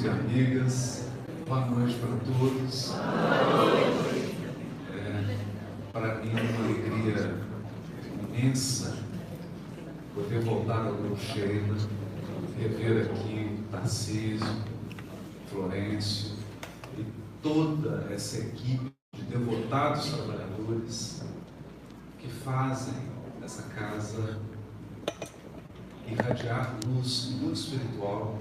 amigos e amigas, boa noite para todos. Para mim é uma alegria imensa poder voltar ao Grupo Sheila, rever aqui Tarcísio, Florencio e toda essa equipe de devotados trabalhadores que fazem essa casa irradiar luz no mundo espiritual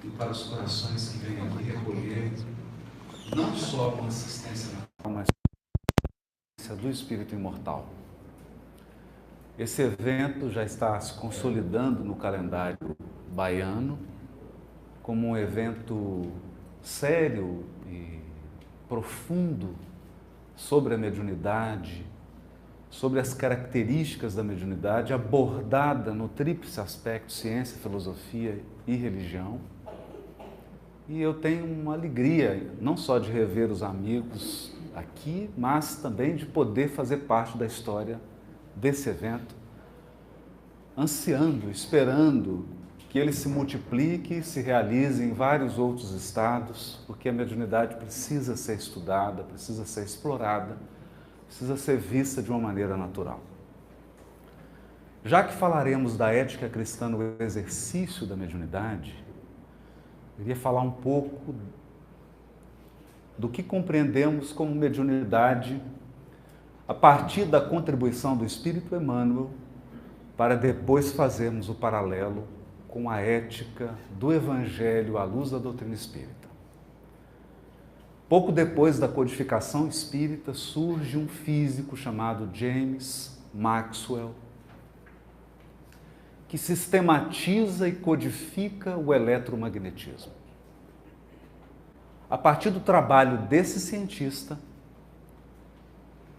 e para os corações que vêm aqui recolher não só uma assistência natural, mas do espírito imortal. Esse evento já está se consolidando no calendário baiano como um evento sério e profundo sobre a mediunidade, sobre as características da mediunidade, abordada no tríplice aspecto ciência, filosofia e religião. E eu tenho uma alegria, não só de rever os amigos aqui, mas também de poder fazer parte da história desse evento, ansiando, esperando que ele se multiplique e se realize em vários outros estados, porque a mediunidade precisa ser estudada, precisa ser explorada, precisa ser vista de uma maneira natural. Já que falaremos da ética cristã no exercício da mediunidade, eu queria falar um pouco do que compreendemos como mediunidade a partir da contribuição do Espírito Emmanuel, para depois fazermos o paralelo com a ética do Evangelho à luz da doutrina espírita. Pouco depois da codificação espírita, surge um físico chamado James Maxwell, que sistematiza e codifica o eletromagnetismo. A partir do trabalho desse cientista,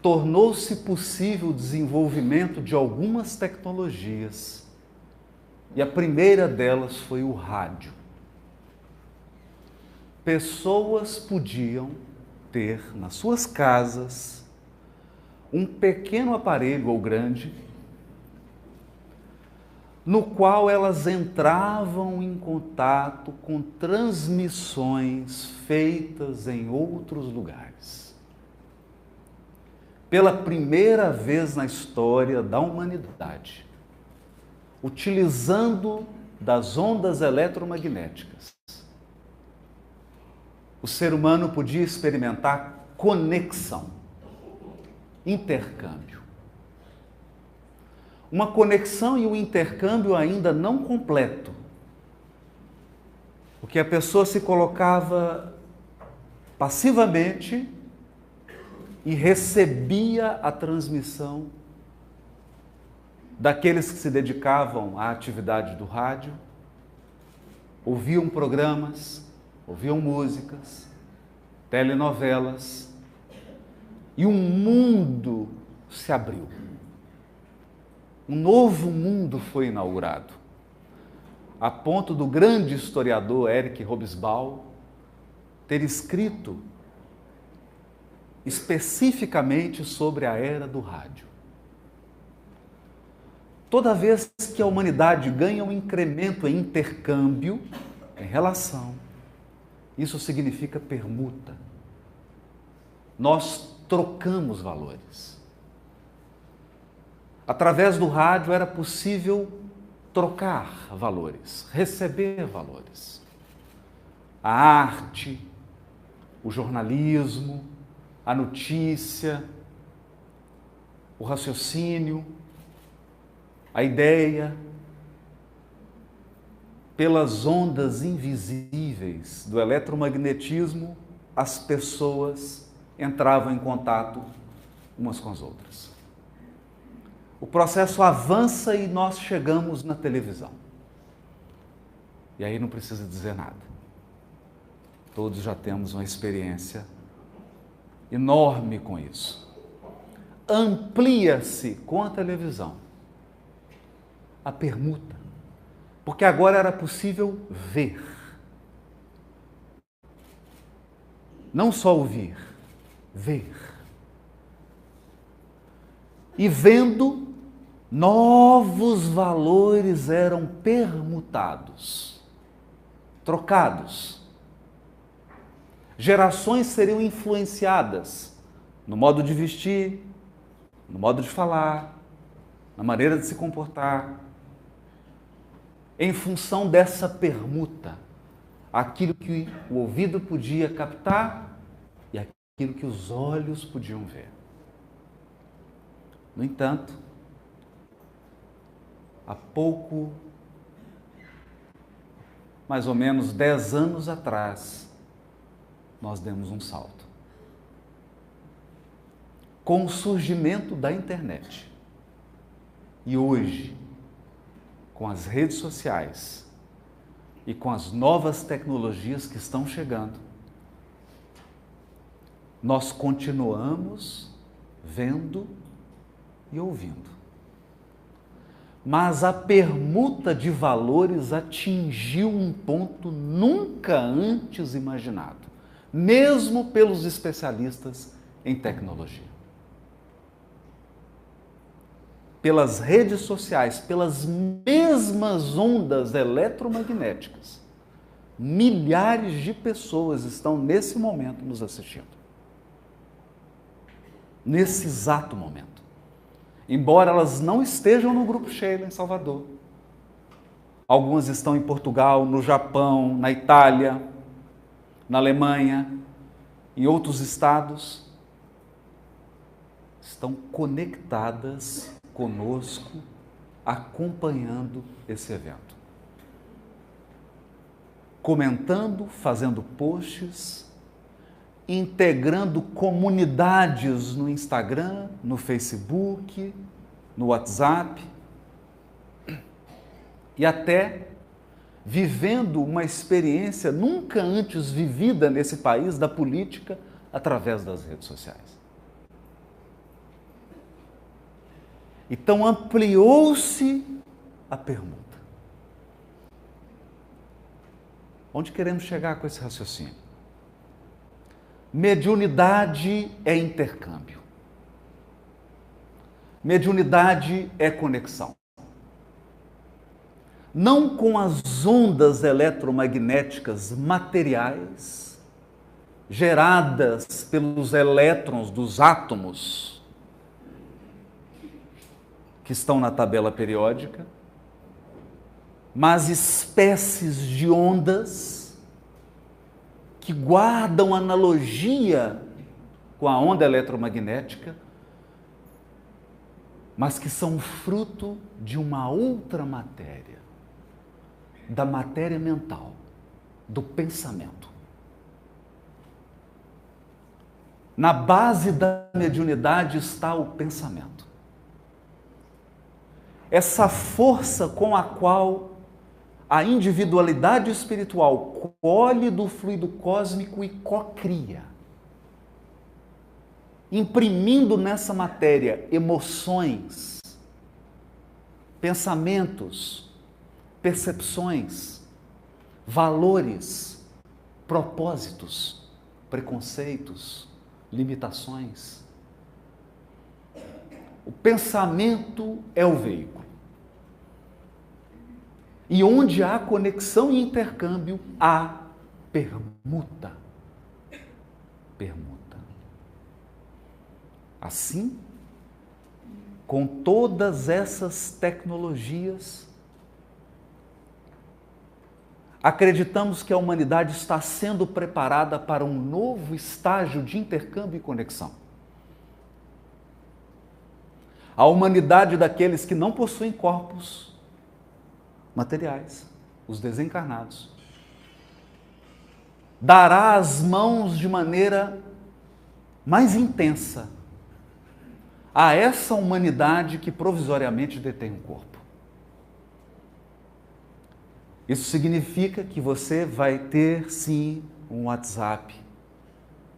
tornou-se possível o desenvolvimento de algumas tecnologias, e a primeira delas foi o rádio. Pessoas podiam ter nas suas casas um pequeno aparelho ou grande, no qual elas entravam em contato com transmissões feitas em outros lugares. Pela primeira vez na história da humanidade, utilizando das ondas eletromagnéticas, o ser humano podia experimentar conexão, intercâmbio. Uma conexão e um intercâmbio ainda não completo, porque a pessoa se colocava passivamente e recebia a transmissão daqueles que se dedicavam à atividade do rádio, ouviam programas, ouviam músicas, telenovelas, e um mundo se abriu. Um novo mundo foi inaugurado, a ponto do grande historiador Eric Hobsbawm ter escrito especificamente sobre a era do rádio. Toda vez que a humanidade ganha um incremento em intercâmbio, em relação, isso significa permuta. Nós trocamos valores. Através do rádio era possível trocar valores, receber valores. A arte, o jornalismo, a notícia, o raciocínio, a ideia, pelas ondas invisíveis do eletromagnetismo, as pessoas entravam em contato umas com as outras. O processo avança e nós chegamos na televisão. E aí não precisa dizer nada. Todos já temos uma experiência enorme com isso. Amplia-se com a televisão a permuta, porque agora era possível ver. Não só ouvir, ver. E vendo, novos valores eram permutados, trocados, Gerações seriam influenciadas no modo de vestir, no modo de falar, na maneira de se comportar, em função dessa permuta, aquilo que o ouvido podia captar e aquilo que os olhos podiam ver. No entanto, há pouco, mais ou menos 10 anos atrás, nós demos um salto. Com o surgimento da internet e hoje, com as redes sociais e com as novas tecnologias que estão chegando, nós continuamos vendo e ouvindo. Mas a permuta de valores atingiu um ponto nunca antes imaginado, mesmo pelos especialistas em tecnologia. Pelas redes sociais, pelas mesmas ondas eletromagnéticas, milhares de pessoas estão nesse momento nos assistindo. Nesse exato momento. Embora elas não estejam no Grupo Sheila em Salvador. Algumas estão em Portugal, no Japão, na Itália, na Alemanha, em outros estados. Estão conectadas conosco, acompanhando esse evento. Comentando, fazendo posts, integrando comunidades no Instagram, no Facebook, no WhatsApp e até vivendo uma experiência nunca antes vivida nesse país da política através das redes sociais. Então ampliou-se a permuta. Onde queremos chegar com esse raciocínio? Mediunidade é intercâmbio. Mediunidade é conexão. Não com as ondas eletromagnéticas materiais geradas pelos elétrons dos átomos que estão na tabela periódica, mas espécies de ondas que guardam analogia com a onda eletromagnética, mas que são fruto de uma outra matéria, da matéria mental, do pensamento. Na base da mediunidade está o pensamento. Essa força com a qual a individualidade espiritual colhe do fluido cósmico e cocria, imprimindo nessa matéria emoções, pensamentos, percepções, valores, propósitos, preconceitos, limitações. O pensamento é o veículo. E onde há conexão e intercâmbio, há permuta. Permuta. Assim, com todas essas tecnologias, acreditamos que a humanidade está sendo preparada para um novo estágio de intercâmbio e conexão. A humanidade daqueles que não possuem corpos materiais, os desencarnados, dará as mãos de maneira mais intensa a essa humanidade que provisoriamente detém um corpo. Isso significa que você vai ter, sim, um WhatsApp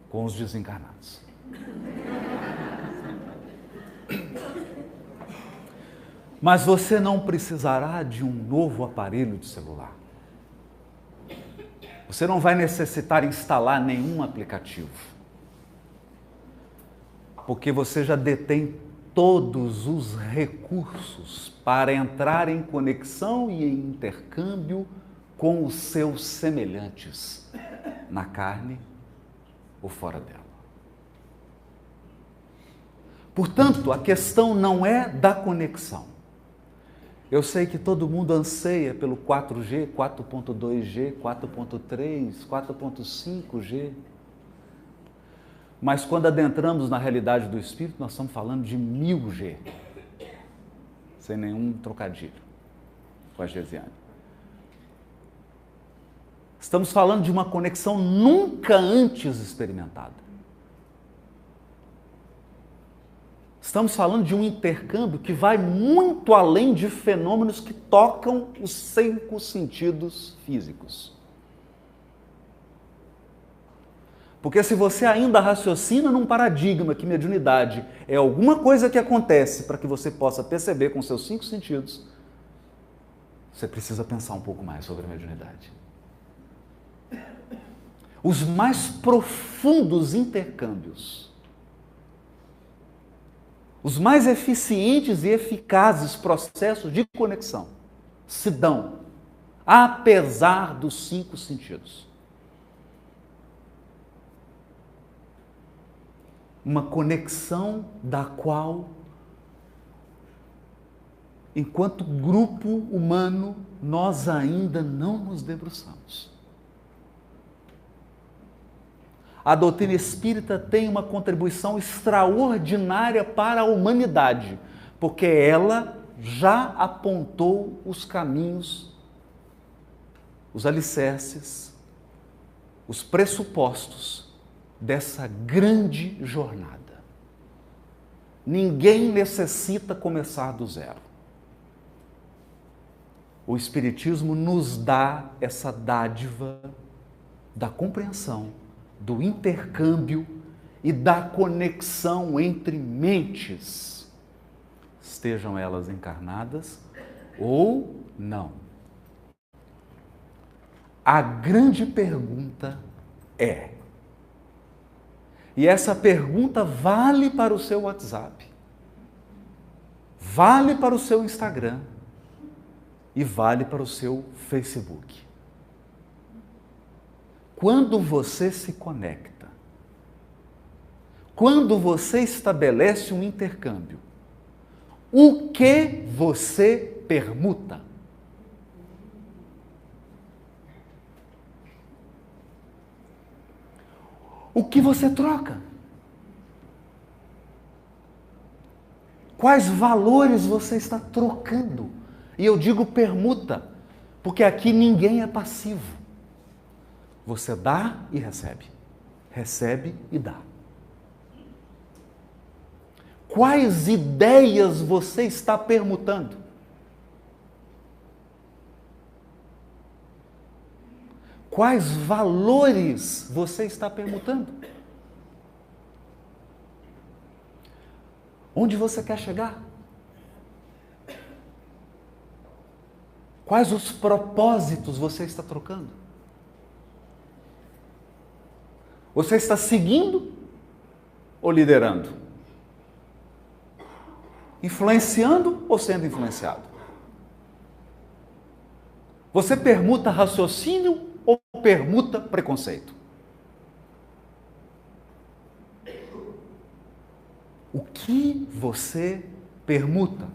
com os desencarnados. Mas você não precisará de um novo aparelho de celular. Você não vai necessitar instalar nenhum aplicativo. Porque você já detém todos os recursos para entrar em conexão e em intercâmbio com os seus semelhantes na carne ou fora dela. Portanto, a questão não é da conexão. Eu sei que todo mundo anseia pelo 4G, 4.2G, 4.3, 4.5G. Mas quando adentramos na realidade do Espírito, nós estamos falando de 1000G. Sem nenhum trocadilho com a Gesiane. Estamos falando de uma conexão nunca antes experimentada. Estamos falando de um intercâmbio que vai muito além de fenômenos que tocam os 5 sentidos físicos. Porque se você ainda raciocina num paradigma que mediunidade é alguma coisa que acontece para que você possa perceber com seus 5 sentidos, você precisa pensar um pouco mais sobre a mediunidade. Os mais profundos intercâmbios, os mais eficientes e eficazes processos de conexão se dão apesar dos 5 sentidos. Uma conexão da qual, enquanto grupo humano, nós ainda não nos debruçamos. A doutrina espírita tem uma contribuição extraordinária para a humanidade, porque ela já apontou os caminhos, os alicerces, os pressupostos dessa grande jornada. Ninguém necessita começar do zero. O Espiritismo nos dá essa dádiva da compreensão, do intercâmbio e da conexão entre mentes, estejam elas encarnadas ou não. A grande pergunta é, e essa pergunta vale para o seu WhatsApp, vale para o seu Instagram e vale para o seu Facebook. Quando você se conecta, quando você estabelece um intercâmbio, o que você permuta? O que você troca? Quais valores você está trocando? E eu digo permuta, porque aqui ninguém é passivo. Você dá e recebe. Recebe e dá. Quais ideias você está permutando? Quais valores você está permutando? Onde você quer chegar? Quais os propósitos você está trocando? Você está seguindo ou liderando? Influenciando ou sendo influenciado? Você permuta raciocínio ou permuta preconceito? O que você permuta?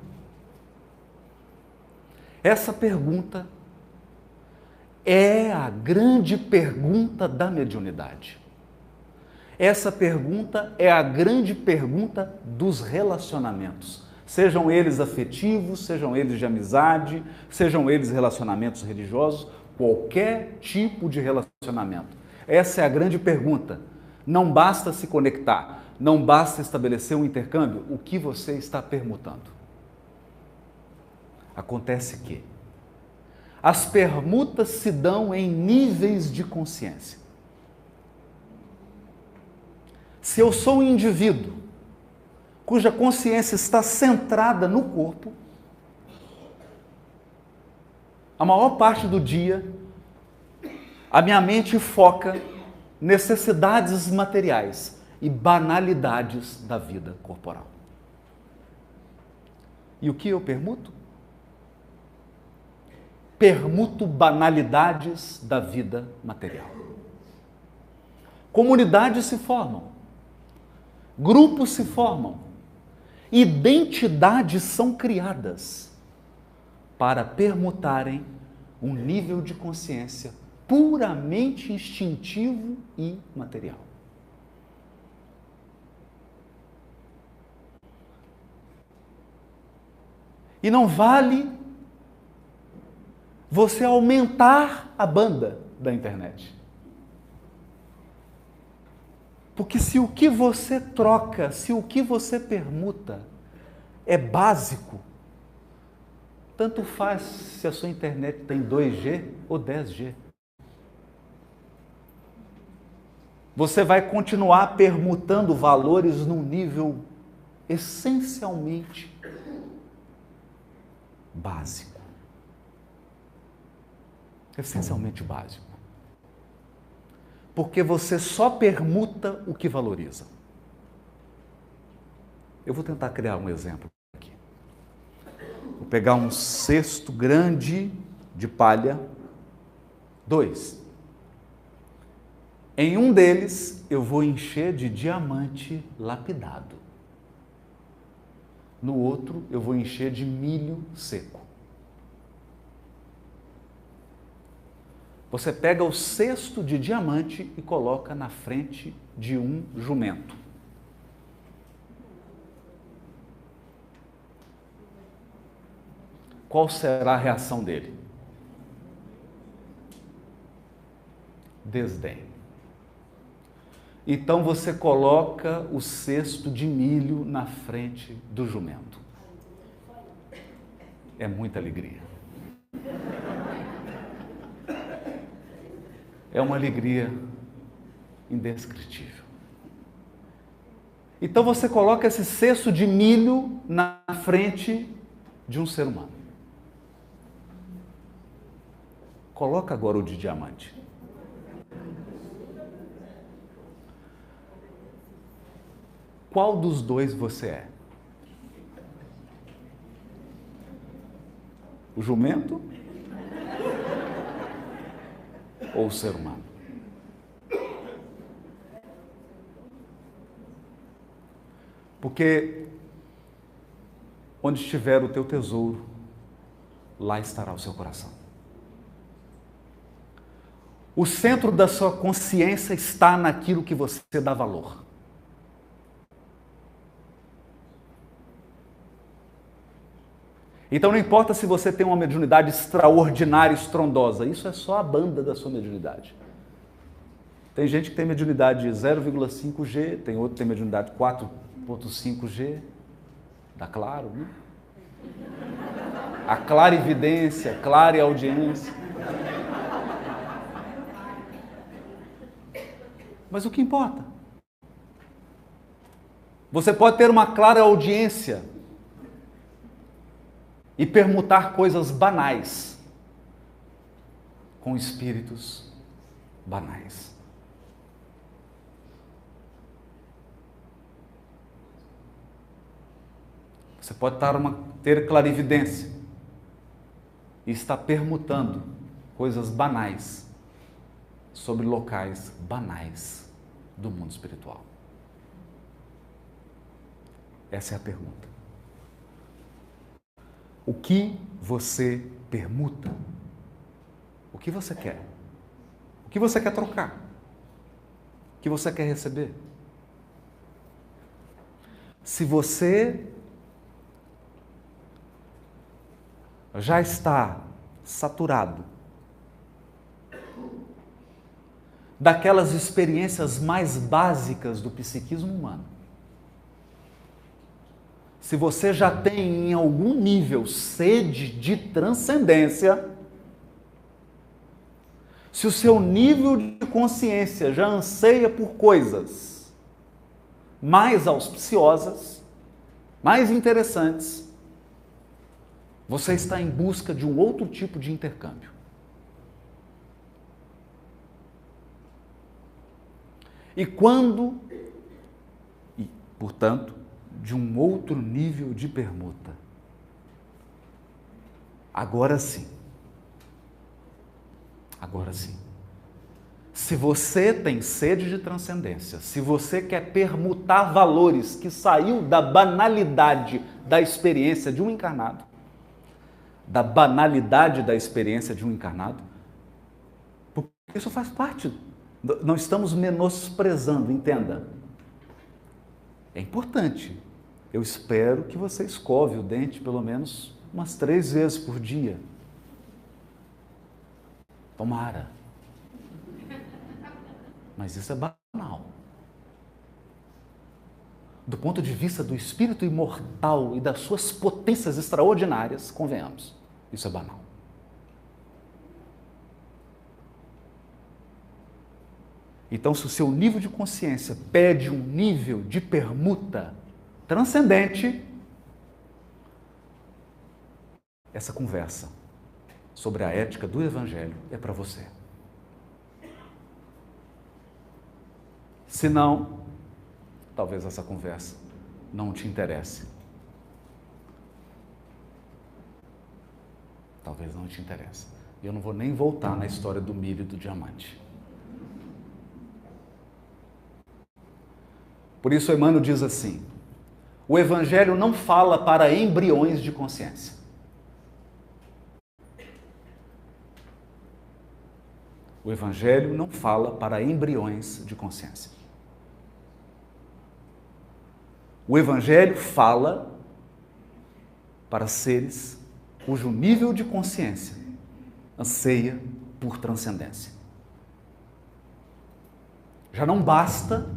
Essa pergunta é a grande pergunta da mediunidade. Essa pergunta é a grande pergunta dos relacionamentos. Sejam eles afetivos, sejam eles de amizade, sejam eles relacionamentos religiosos, qualquer tipo de relacionamento. Essa é a grande pergunta. Não basta se conectar, não basta estabelecer um intercâmbio. O que você está permutando? Acontece que as permutas se dão em níveis de consciência. Se eu sou um indivíduo cuja consciência está centrada no corpo, a maior parte do dia, a minha mente foca necessidades materiais e banalidades da vida corporal. E o que eu permuto? Permuto banalidades da vida material. comunidades se formam, grupos se formam, identidades são criadas para permutarem um nível de consciência puramente instintivo e material. E não vale você aumentar a banda da internet. Porque se o que você troca, se o que você permuta é básico, tanto faz se a sua internet tem 2G ou 10G. Você vai continuar permutando valores num nível essencialmente básico. Essencialmente básico. Porque você só permuta o que valoriza. Eu vou tentar criar um exemplo aqui. Vou pegar um cesto grande de palha, 2. Em um deles eu vou encher de diamante lapidado. No outro eu vou encher de milho seco. Você pega o cesto de diamante e coloca na frente de um jumento. Qual será a reação dele? Desdém. Então você coloca o cesto de milho na frente do jumento. É muita alegria. É uma alegria indescritível. Então você coloca esse cesto de milho na frente de um ser humano. Coloca agora o de diamante. Qual dos dois você é? O jumento ou o ser humano? Porque onde estiver o teu tesouro, lá estará o seu coração. O centro da sua consciência está naquilo que você dá valor. Então não importa se você tem uma mediunidade extraordinária, estrondosa, isso é só a banda da sua mediunidade. Tem gente que tem mediunidade 0,5G, tem outro que tem mediunidade 4,5G, dá claro, né? A clarividência, clareaudiência. Mas o que importa? Você pode ter uma clareaudiência e permutar coisas banais com espíritos banais. Você pode ter clarividência e estar permutando coisas banais sobre locais banais do mundo espiritual. Essa é a pergunta. O que você permuta? O que você quer? O que você quer trocar? O que você quer receber? Se você já está saturado daquelas experiências mais básicas do psiquismo humano, se você já tem em algum nível sede de transcendência, se o seu nível de consciência já anseia por coisas mais auspiciosas, mais interessantes, você está em busca de um outro tipo de intercâmbio. E portanto, de um outro nível de permuta. Agora sim. Se você tem sede de transcendência, se você quer permutar valores que saiu da banalidade da experiência de um encarnado, porque isso faz parte. Não estamos menosprezando, entenda. É importante. Eu espero que você escove o dente pelo menos umas 3 vezes por dia. Tomara. Mas isso é banal. Do ponto de vista do espírito imortal e das suas potências extraordinárias, convenhamos, isso é banal. Então, se o seu nível de consciência pede um nível de permuta transcendente, essa conversa sobre a ética do Evangelho é para você. Se não, talvez essa conversa não te interesse. Talvez não te interesse. E eu não vou nem voltar na história do milho e do diamante. Por isso Emmanuel diz assim: o Evangelho não fala para embriões de consciência. O Evangelho não fala para embriões de consciência. O Evangelho fala para seres cujo nível de consciência anseia por transcendência. Já não basta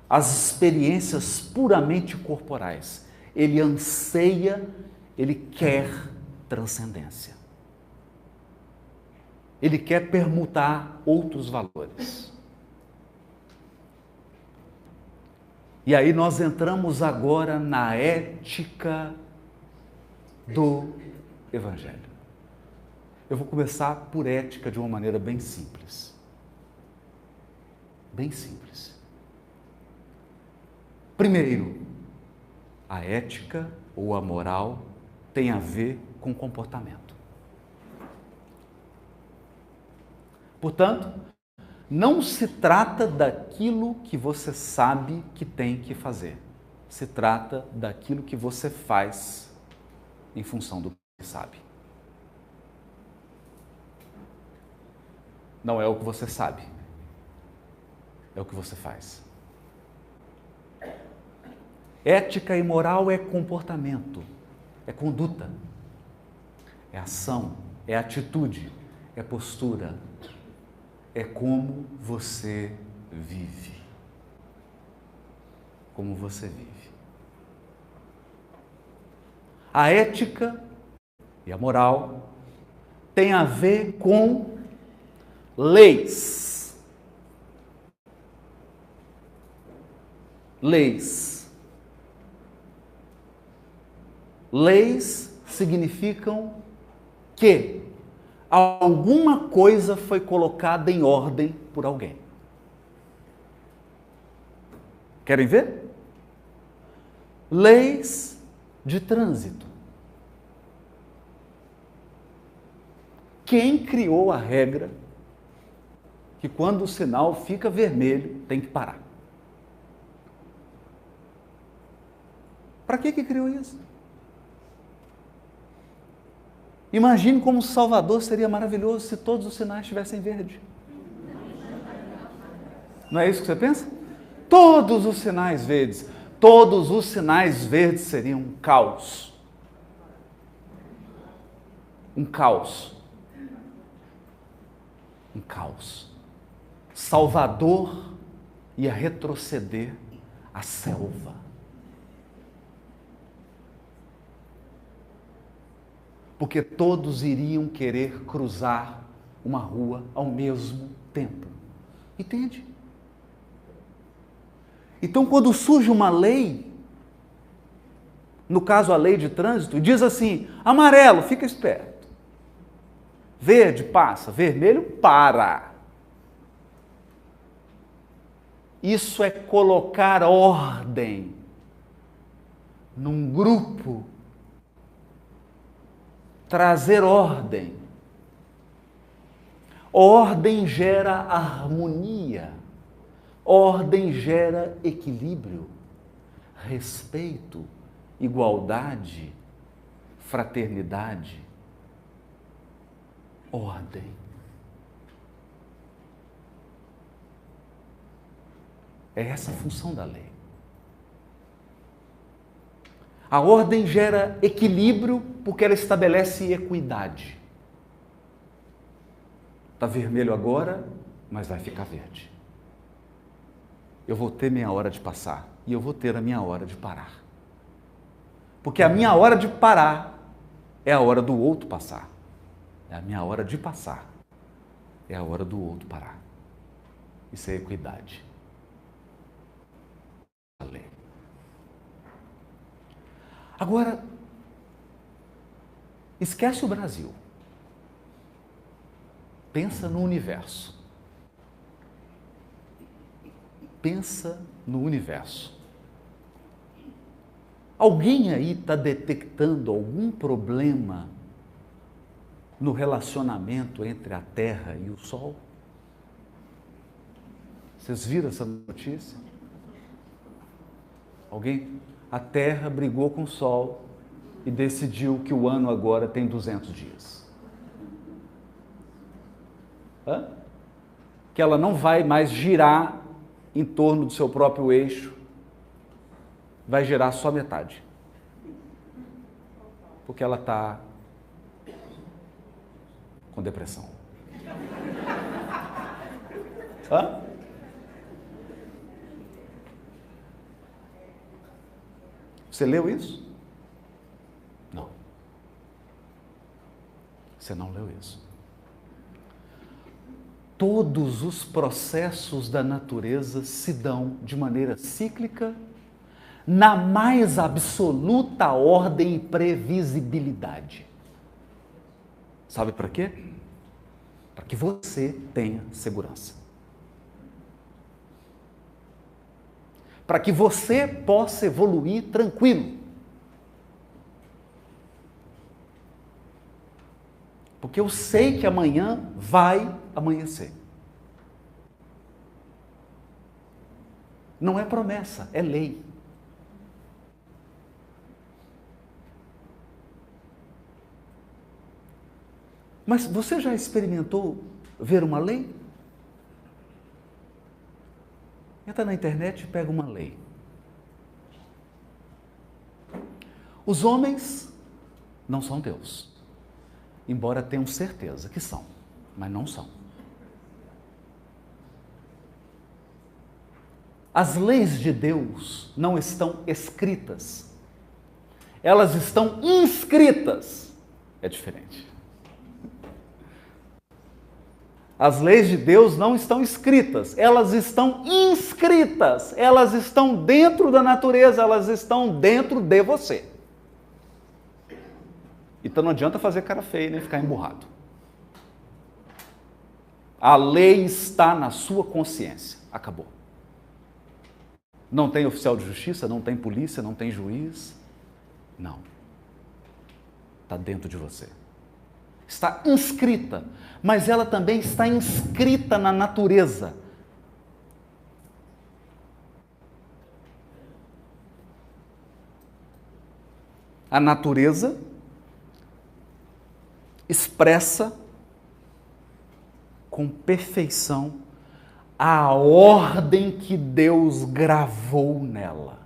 as experiências puramente corporais. Ele anseia, ele quer transcendência. Ele quer permutar outros valores. E aí nós entramos agora na ética do Evangelho. Eu vou começar por ética de uma maneira bem simples. Bem simples. Primeiro, a ética ou a moral tem a ver com comportamento. Portanto, não se trata daquilo que você sabe que tem que fazer. Se trata daquilo que você faz em função do que sabe. Não é o que você sabe, é o que você faz. Ética e moral é comportamento, é conduta, é ação, é atitude, é postura, é como você vive. Como você vive. A ética e a moral têm a ver com leis. Leis. Leis significam que alguma coisa foi colocada em ordem por alguém. Querem ver? Leis de trânsito. Quem criou a regra que quando o sinal fica vermelho tem que parar? Para que criou isso? Imagine como Salvador seria maravilhoso se todos os sinais estivessem verde. Não é isso que você pensa? Todos os sinais verdes. Todos os sinais verdes seriam um caos. Um caos. Um caos. Salvador ia retroceder à selva. Porque todos iriam querer cruzar uma rua ao mesmo tempo. Entende? Então, quando surge uma lei, no caso a lei de trânsito, diz assim: amarelo, fica esperto. Verde, passa. Vermelho, para. Isso é colocar ordem num grupo. Trazer ordem. Ordem gera harmonia. Ordem gera equilíbrio, respeito, igualdade, fraternidade. Ordem. É essa a função da lei. A ordem gera equilíbrio porque ela estabelece equidade. Está vermelho agora, mas vai ficar verde. Eu vou ter minha hora de passar e eu vou ter a minha hora de parar. Porque a minha hora de parar é a hora do outro passar. É a minha hora de passar. É a hora do outro parar. Isso é equidade. A lei. Agora, esquece o Brasil. Pensa no universo. Pensa no universo. Alguém aí está detectando algum problema no relacionamento entre a Terra e o Sol? Vocês viram essa notícia? Alguém? A Terra brigou com o Sol e decidiu que o ano agora tem 200 dias. Hã? Que ela não vai mais girar em torno do seu próprio eixo, vai girar só metade. Porque ela está com depressão. Hã? Você leu isso? Não. Você não leu isso. Todos os processos da natureza se dão de maneira cíclica, na mais absoluta ordem e previsibilidade. Sabe para quê? Para que você tenha segurança. Para que você possa evoluir tranquilo. Porque eu sei que amanhã vai amanhecer. Não é promessa, é lei. Mas você já experimentou ver uma lei? Entra na internet e pega uma lei. Os homens não são Deus, embora tenham certeza que são, mas não são. As leis de Deus não estão escritas, elas estão inscritas. É diferente. As leis de Deus não estão escritas, elas estão inscritas, elas estão dentro da natureza, elas estão dentro de você. Então não adianta fazer cara feia nem ficar emburrado. A lei está na sua consciência, acabou. Não tem oficial de justiça, não tem polícia, não tem juiz, não. Está dentro de você. Está inscrita, mas ela também está inscrita na natureza. A natureza expressa com perfeição a ordem que Deus gravou nela.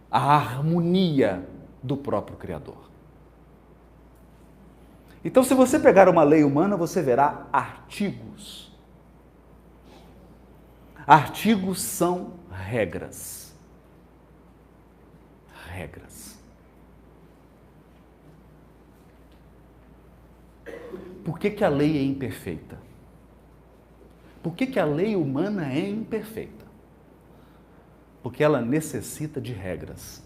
A harmonia do próprio Criador. Então, se você pegar uma lei humana, você verá artigos. Artigos são regras. Regras. Por que a lei é imperfeita? Por que a lei humana é imperfeita? Porque ela necessita de regras.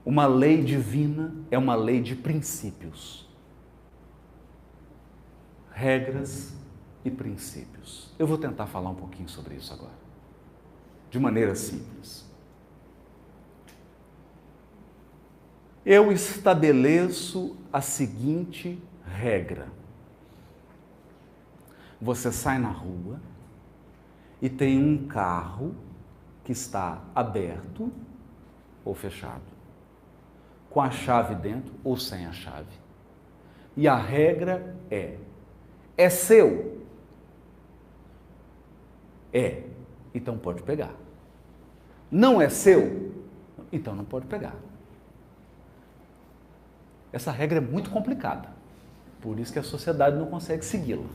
Uma lei divina é uma lei de princípios. Regras e princípios. Eu vou tentar falar um pouquinho sobre isso agora. De maneira simples. eu estabeleço a seguinte regra. Você sai na rua e tem um carro que está aberto ou fechado, com a chave dentro ou sem a chave. E a regra é seu? É, então pode pegar. Não é seu? Então não pode pegar. Essa regra é muito complicada, por isso que a sociedade não consegue segui-la.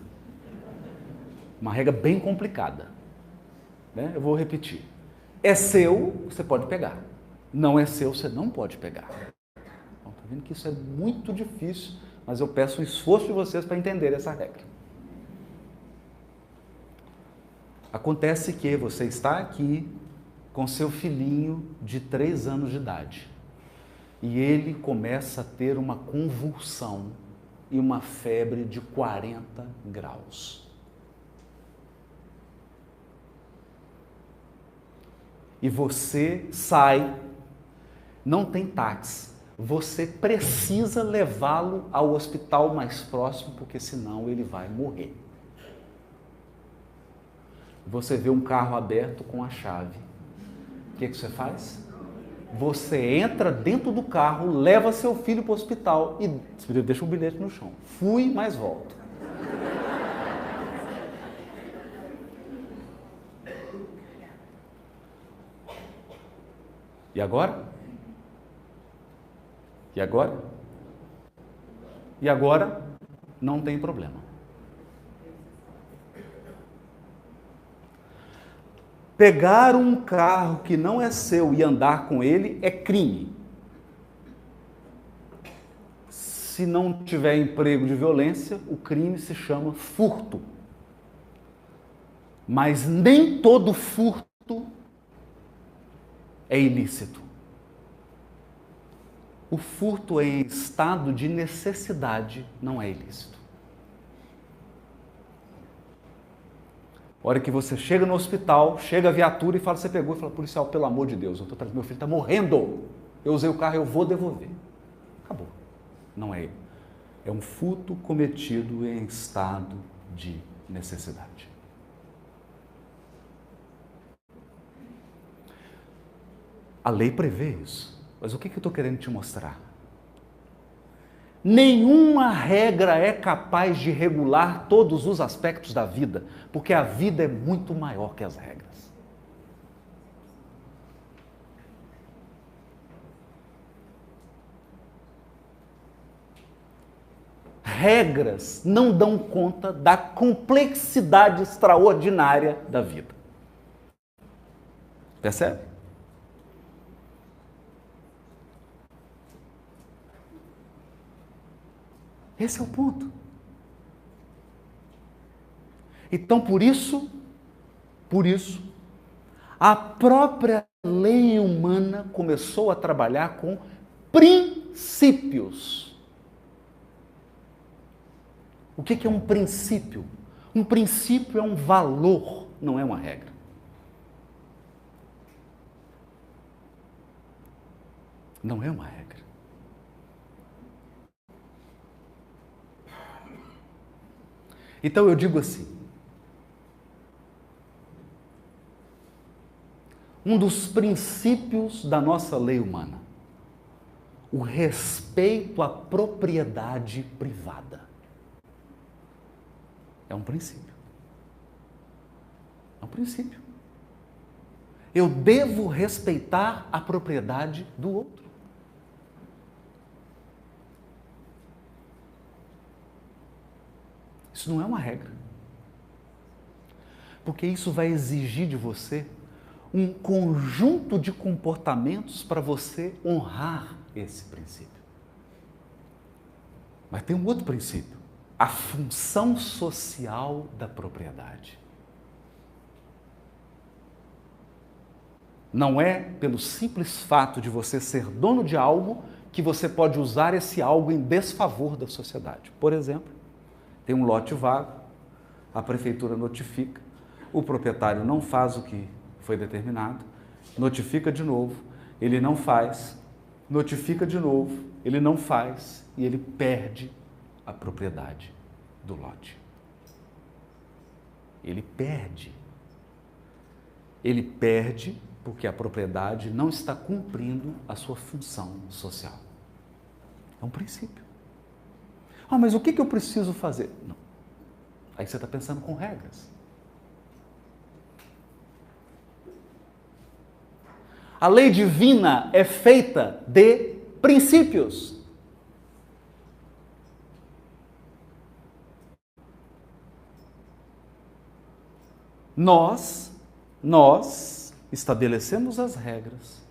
Uma regra bem complicada, né? Eu vou repetir. É seu, você pode pegar. Não é seu, você não pode pegar. Então, tá vendo que isso é muito difícil, mas eu peço um esforço de vocês para entender essa regra. Acontece que você está aqui com seu filhinho de 3 anos de idade e ele começa a ter uma convulsão e uma febre de 40 graus. E você sai, não tem táxi, você precisa levá-lo ao hospital mais próximo, porque senão ele vai morrer. Você vê um carro aberto com a chave. O que você faz? Você entra dentro do carro, leva seu filho para o hospital e deixa o bilhete no chão. Fui, mas volto. E agora? E agora? E agora não tem problema. Pegar um carro que não é seu e andar com ele é crime. Se não tiver emprego de violência, o crime se chama furto. Mas nem todo furto é ilícito. O furto em estado de necessidade não é ilícito. A hora que você chega no hospital, chega a viatura e fala, você pegou e fala, policial, pelo amor de Deus, meu filho está morrendo, eu usei o carro, eu vou devolver. Acabou. Não é ele. É um furto cometido em estado de necessidade. A lei prevê isso. Mas o que eu estou querendo te mostrar? Nenhuma regra é capaz de regular todos os aspectos da vida, porque a vida é muito maior que as regras. Regras não dão conta da complexidade extraordinária da vida. Percebe? Esse é o ponto. Então, por isso, a própria lei humana começou a trabalhar com princípios. O que é um princípio? Um princípio é um valor, não é uma regra. Não é uma regra. Então eu digo assim, um dos princípios da nossa lei humana, o respeito à propriedade privada. É um princípio. É um princípio. Eu devo respeitar a propriedade do outro. Isso não é uma regra. Porque isso vai exigir de você um conjunto de comportamentos para você honrar esse princípio. Mas tem um outro princípio, a função social da propriedade. Não é pelo simples fato de você ser dono de algo que você pode usar esse algo em desfavor da sociedade. Por exemplo, tem um lote vago, a prefeitura notifica, o proprietário não faz o que foi determinado, notifica de novo, ele não faz, notifica de novo, ele não faz e ele perde a propriedade do lote. Ele perde. Ele perde porque a propriedade não está cumprindo a sua função social. É um princípio. Ah, mas o que eu preciso fazer? Não. Aí você está pensando com regras. A lei divina é feita de princípios. Nós estabelecemos as regras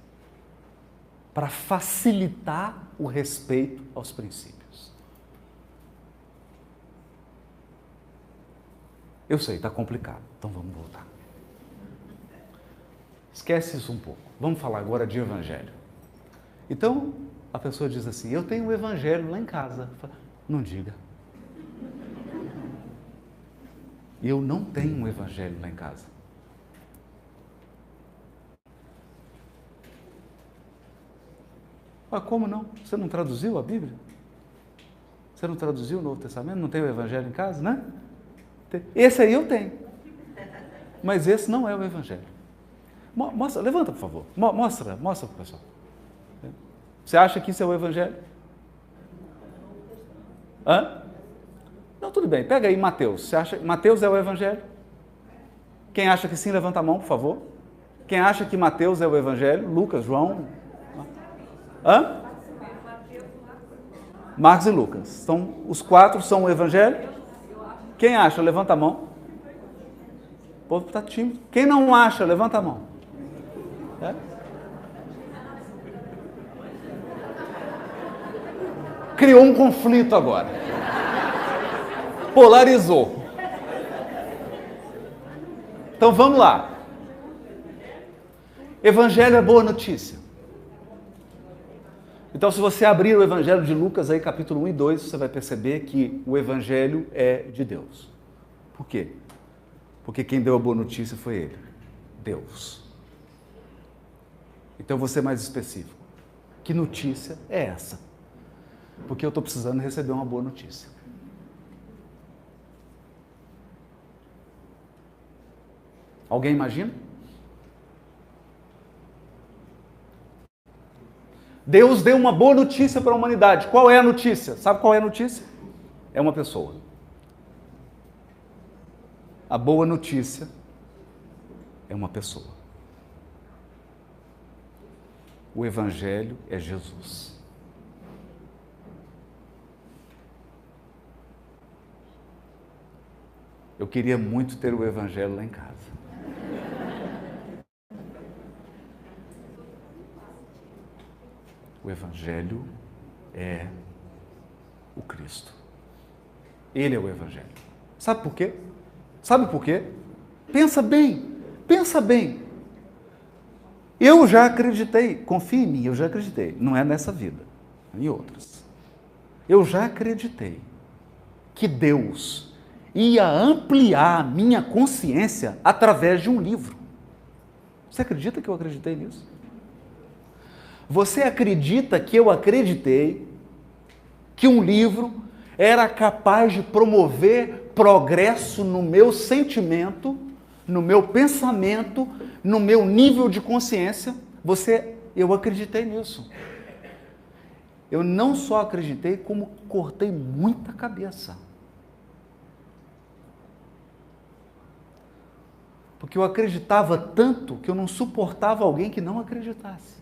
para facilitar o respeito aos princípios. Eu sei, está complicado, então vamos voltar. Esquece isso um pouco. Vamos falar agora de evangelho. Então, a pessoa diz assim, eu tenho um evangelho lá em casa. Não diga. Eu não tenho um evangelho lá em casa. Ah, como não? Você não traduziu a Bíblia? Você não traduziu o Novo Testamento? Não tem o evangelho em casa, né? Esse aí eu tenho. Mas esse não é o evangelho. Mostra, levanta, por favor. Mostra para o pessoal. Você acha que isso é o evangelho? Hã? Não, tudo bem. Pega aí Mateus. Você acha que Mateus é o evangelho? Quem acha que sim, levanta a mão, por favor. Quem acha que Mateus é o evangelho? Lucas, João? Hã? Marcos e Lucas. Então, os 4 são o evangelho? Quem acha? Levanta a mão. O povo está tímido. Quem não acha? Levanta a mão. É? Criou um conflito agora. Polarizou. Então vamos lá. Evangelho é boa notícia. Então, se você abrir o Evangelho de Lucas, aí, capítulo 1 e 2, você vai perceber que o Evangelho é de Deus. Por quê? Porque quem deu a boa notícia foi Ele, Deus. Então, eu vou ser mais específico. Que notícia é essa? Porque eu estou precisando receber uma boa notícia. Alguém imagina? Deus deu uma boa notícia para a humanidade. Qual é a notícia? Sabe qual é a notícia? É uma pessoa. A boa notícia é uma pessoa. O Evangelho é Jesus. Eu queria muito ter o Evangelho lá em casa. O Evangelho é o Cristo. Ele é o Evangelho. Sabe por quê? Sabe por quê? Pensa bem, pensa bem. Eu já acreditei, confia em mim, eu já acreditei. Não é nessa vida, em outras. Eu já acreditei que Deus ia ampliar a minha consciência através de um livro. Você acredita que eu acreditei nisso? Você acredita que eu acreditei que um livro era capaz de promover progresso no meu sentimento, no meu pensamento, no meu nível de consciência? Eu acreditei nisso. Eu não só acreditei, como cortei muita cabeça. Porque eu acreditava tanto que eu não suportava alguém que não acreditasse.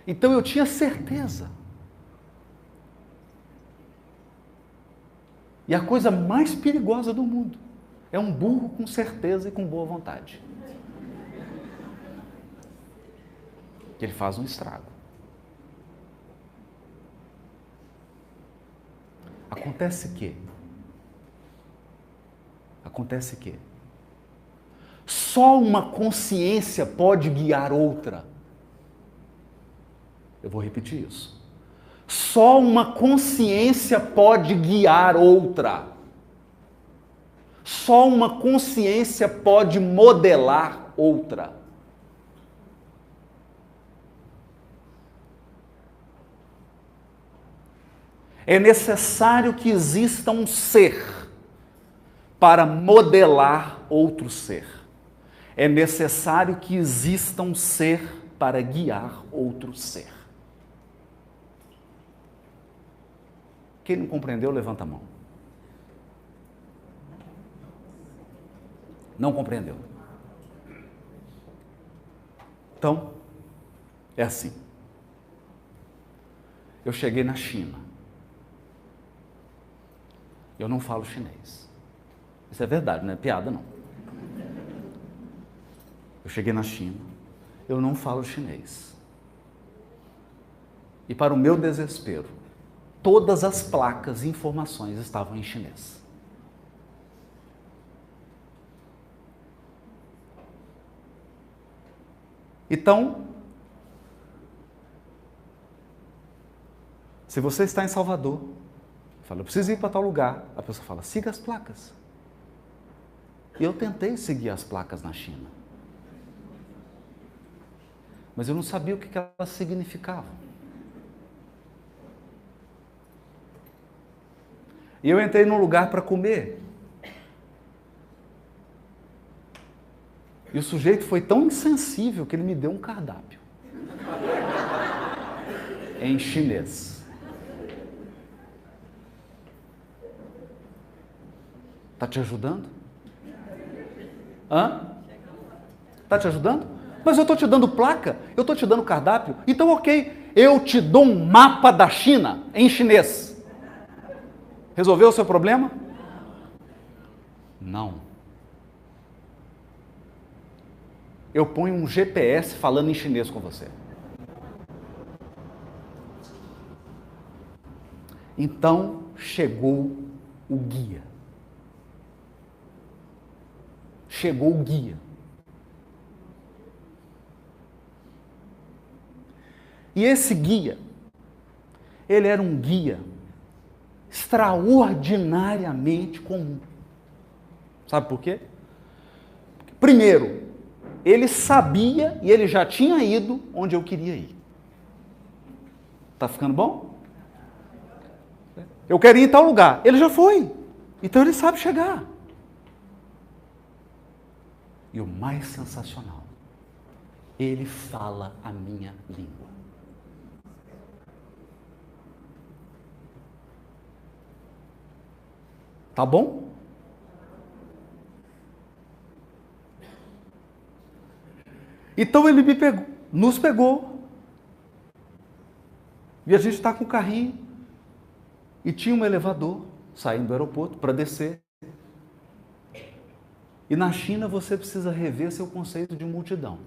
Então eu tinha certeza. E a coisa mais perigosa do mundo é um burro com certeza e com boa vontade. Que ele faz um estrago. Acontece que só uma consciência pode guiar outra. Eu vou repetir isso. Só uma consciência pode guiar outra. só uma consciência pode modelar outra. É necessário que exista um ser para modelar outro ser. É necessário que exista um ser para guiar outro ser. Quem não compreendeu, levanta a mão. Não compreendeu. Então, é assim. Eu cheguei na China. Eu não falo chinês. Isso é verdade, não é piada, não. Eu cheguei na China. Eu não falo chinês. E para o meu desespero, todas as placas e informações estavam em chinês. Então, se você está em Salvador, fala, eu preciso ir para tal lugar, a pessoa fala, siga as placas. E eu tentei seguir as placas na China. Mas eu não sabia o que elas significavam. E eu entrei num lugar para comer. E o sujeito foi tão insensível que ele me deu um cardápio. Em chinês. Tá te ajudando? Hã? Tá te ajudando? Mas eu estou te dando placa, eu estou te dando cardápio. Então, ok, eu te dou um mapa da China em chinês. Resolveu o seu problema? Não. Eu ponho um GPS falando em chinês com você. Então, chegou o guia. Chegou o guia. E esse guia, ele era um guia extraordinariamente comum. Sabe por quê? Primeiro, ele sabia e ele já tinha ido onde eu queria ir. Tá ficando bom? Eu quero ir em tal lugar. Ele já foi. Então ele sabe chegar. E o mais sensacional, ele fala a minha língua. Tá bom? Então ele me pegou, nos pegou. E a gente está com o carrinho. E tinha um elevador saindo do aeroporto para descer. E na China você precisa rever seu conceito de multidão.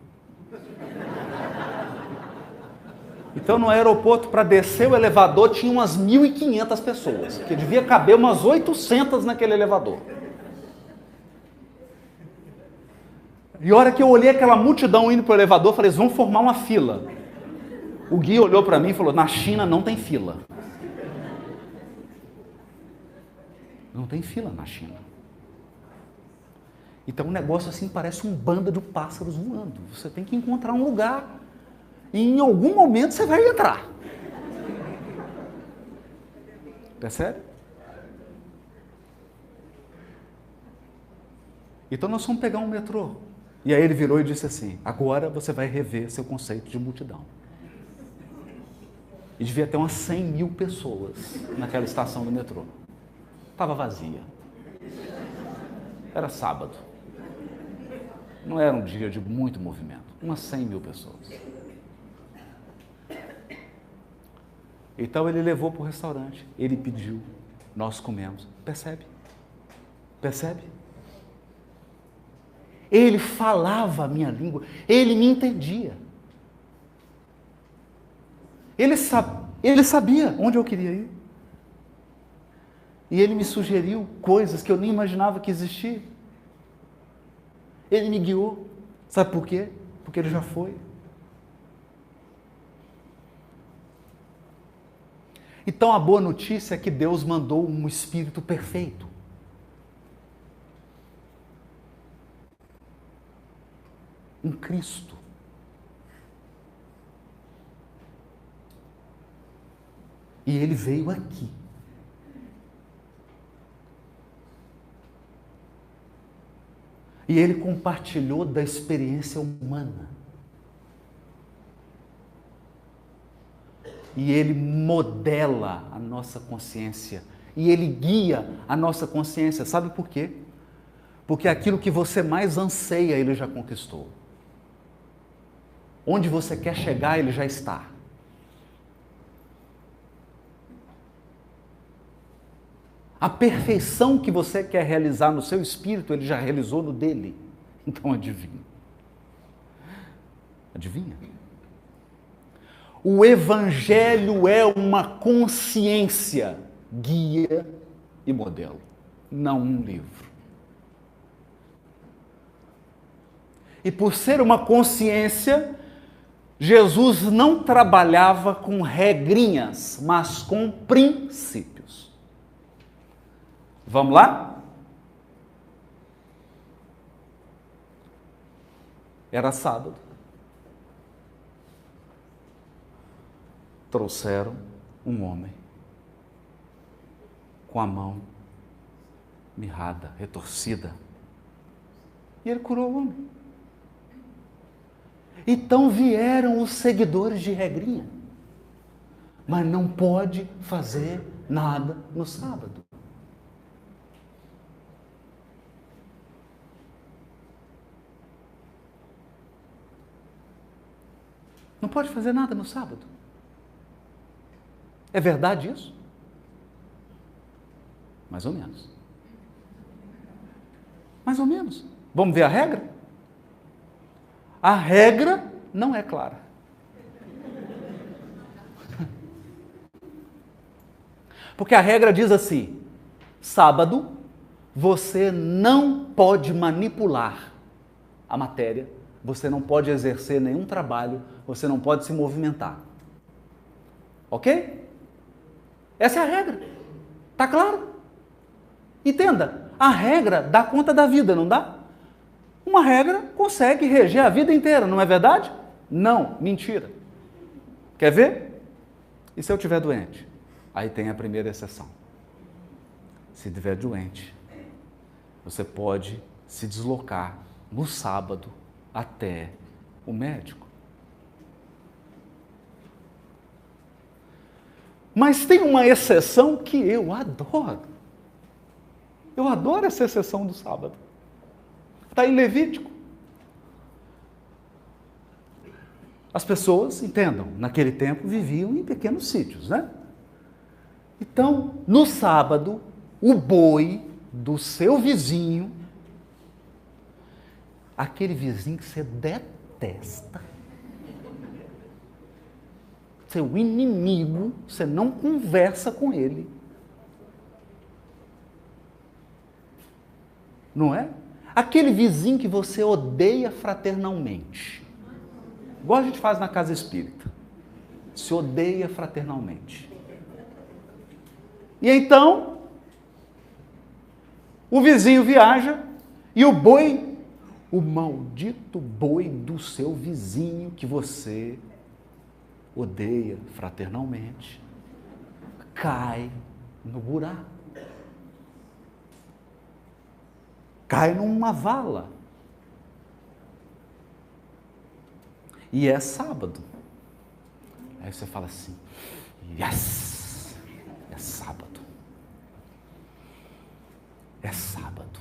Então no aeroporto, para descer o elevador, tinha umas 1.500 pessoas, que devia caber umas 800 naquele elevador. E a hora que eu olhei aquela multidão indo para o elevador, eu falei, eles vão formar uma fila. O guia olhou para mim e falou, na China não tem fila. Não tem fila na China. Então o negócio assim parece um bando de pássaros voando. Você tem que encontrar um lugar e em algum momento você vai entrar. Percebe? Então nós vamos pegar um metrô. E aí ele virou e disse assim, agora você vai rever seu conceito de multidão. E devia ter umas 100.000 pessoas naquela estação do metrô. Estava vazia. Era sábado. Não era um dia de muito movimento. Umas 100.000 pessoas. Então ele levou para o restaurante. Ele pediu. Nós comemos. Percebe? Percebe? Ele falava a minha língua, ele me entendia. Ele sabia onde eu queria ir. E ele me sugeriu coisas que eu nem imaginava que existiam. Ele me guiou. Sabe por quê? Porque ele já foi. Então a boa notícia é que Deus mandou um Espírito perfeito. Cristo. E ele veio aqui. E ele compartilhou da experiência humana. E ele modela a nossa consciência. E ele guia a nossa consciência. Sabe por quê? Porque aquilo que você mais anseia, ele já conquistou. Onde você quer chegar, ele já está. A perfeição que você quer realizar no seu espírito, ele já realizou no dele. Então adivinha. Adivinha? O Evangelho é uma consciência, guia e modelo, não um livro. E por ser uma consciência, Jesus não trabalhava com regrinhas, mas com princípios. Vamos lá? Era sábado. Trouxeram um homem com a mão mirrada, retorcida. E ele curou o homem. Então vieram os seguidores de regrinha. Mas não pode fazer nada no sábado. Não pode fazer nada no sábado. É verdade isso? Mais ou menos. Mais ou menos. Vamos ver a regra? A regra não é clara. Porque a regra diz assim: sábado você não pode manipular a matéria, você não pode exercer nenhum trabalho, você não pode se movimentar. Ok? Essa é a regra. Tá claro? Entenda, a regra dá conta da vida, não dá? Uma regra consegue reger a vida inteira, não é verdade? Não, mentira. Quer ver? E se eu estiver doente? Aí tem a primeira exceção. Se estiver doente, você pode se deslocar no sábado até o médico. Mas tem uma exceção que eu adoro. Eu adoro essa exceção do sábado. Está em Levítico. As pessoas, entendam, naquele tempo viviam em pequenos sítios, né? Então, no sábado, o boi do seu vizinho, aquele vizinho que você detesta, seu inimigo, você não conversa com ele. Não é? Aquele vizinho que você odeia fraternalmente. Igual a gente faz na casa espírita. Se odeia fraternalmente. E então, o vizinho viaja e o boi, o maldito boi do seu vizinho que você odeia fraternalmente, cai no buraco. Cai numa vala. E é sábado. Aí você fala assim, yes! É sábado. É sábado.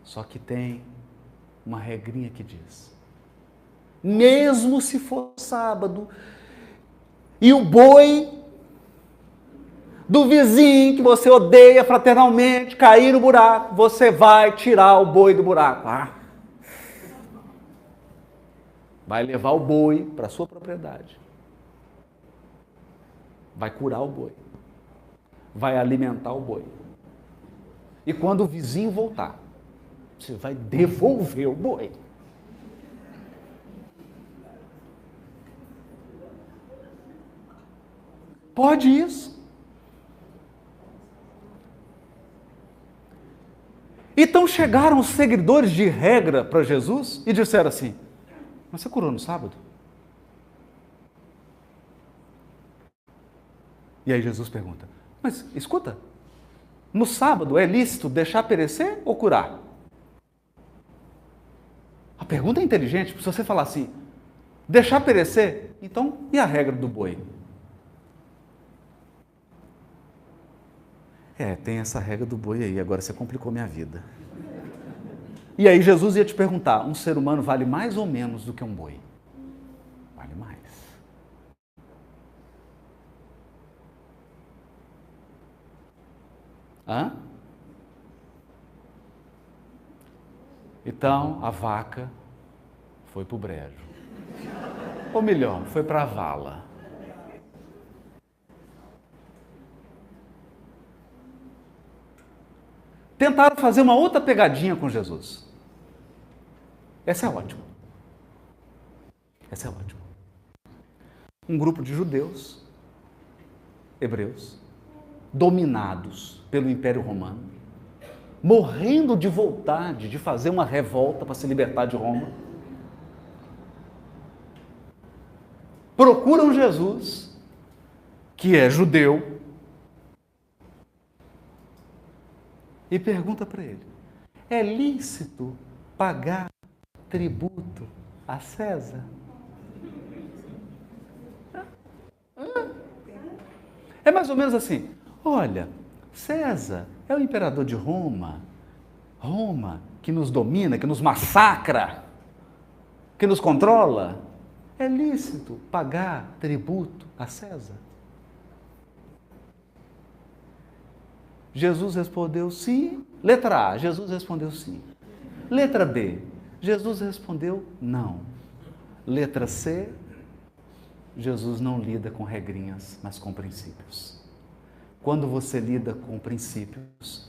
Só que tem uma regrinha que diz, mesmo se for sábado, e o boi do vizinho que você odeia fraternalmente cair no buraco, você vai tirar o boi do buraco. Vai levar o boi para a sua propriedade. Vai curar o boi. Vai alimentar o boi. E quando o vizinho voltar, você vai devolver o boi. Pode isso? Então chegaram os seguidores de regra para Jesus e disseram assim: mas você curou no sábado? E aí Jesus pergunta: mas escuta, no sábado é lícito deixar perecer ou curar? A pergunta é inteligente, se você falar assim, deixar perecer, então e a regra do boi? Tem essa regra do boi aí, agora você complicou minha vida. E aí Jesus ia te perguntar, um ser humano vale mais ou menos do que um boi? Vale mais. Hã? Então a vaca foi para o brejo. Ou melhor, foi para a vala. Tentaram fazer uma outra pegadinha com Jesus. Essa é ótima. Essa é ótima. Um grupo de judeus, hebreus, dominados pelo Império Romano, morrendo de vontade de fazer uma revolta para se libertar de Roma, procuram Jesus, que é judeu, e pergunta para ele: é lícito pagar tributo a César? É mais ou menos assim: olha, César é o imperador de Roma, Roma que nos domina, que nos massacra, que nos controla. É lícito pagar tributo a César? Jesus respondeu sim. Letra A, Jesus respondeu sim. Letra B, Jesus respondeu não. Letra C, Jesus não lida com regrinhas, mas com princípios. Quando você lida com princípios,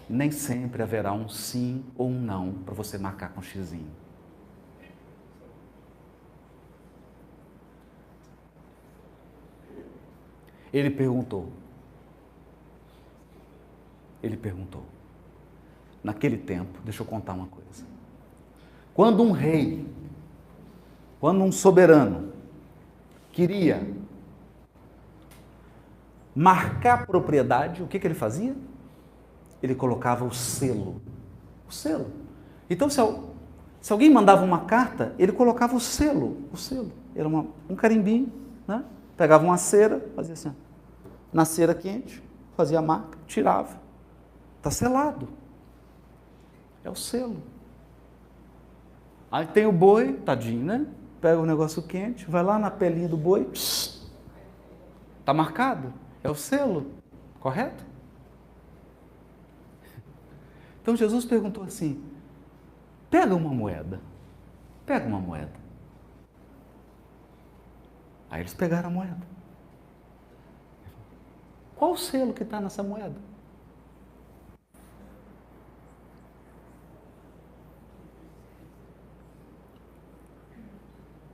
nem sempre haverá um sim ou um não para você marcar com xizinho. Ele perguntou. Naquele tempo, deixa eu contar uma coisa. Quando um rei, quando um soberano queria marcar propriedade, o que ele fazia? Ele colocava o selo. O selo. Então, se alguém mandava uma carta, ele colocava o selo. O selo. Era um carimbinho, né? Pegava uma cera, fazia assim. Na cera quente, fazia a marca, tirava. Está selado. É o selo. Aí tem o boi, tadinho, né? Pega o negócio quente, vai lá na pelinha do boi, está marcado. É o selo, correto? Então Jesus perguntou assim: pega uma moeda. Pega uma moeda. Aí eles pegaram a moeda. Qual o selo que está nessa moeda?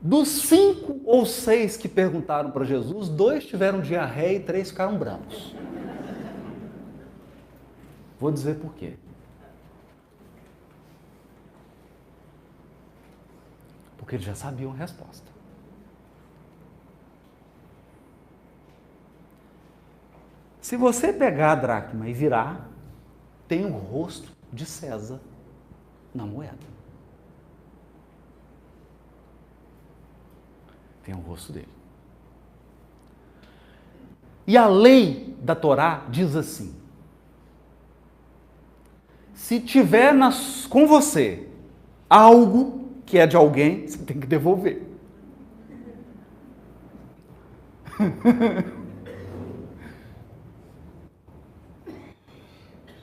Dos 5 ou 6 que perguntaram para Jesus, 2 tiveram diarreia e 3 ficaram brancos. Vou dizer por quê. Porque eles já sabiam a resposta. Se você pegar a dracma e virar, tem o rosto de César na moeda. Tem o rosto dele. E a lei da Torá diz assim: se tiver com você algo que é de alguém, você tem que devolver.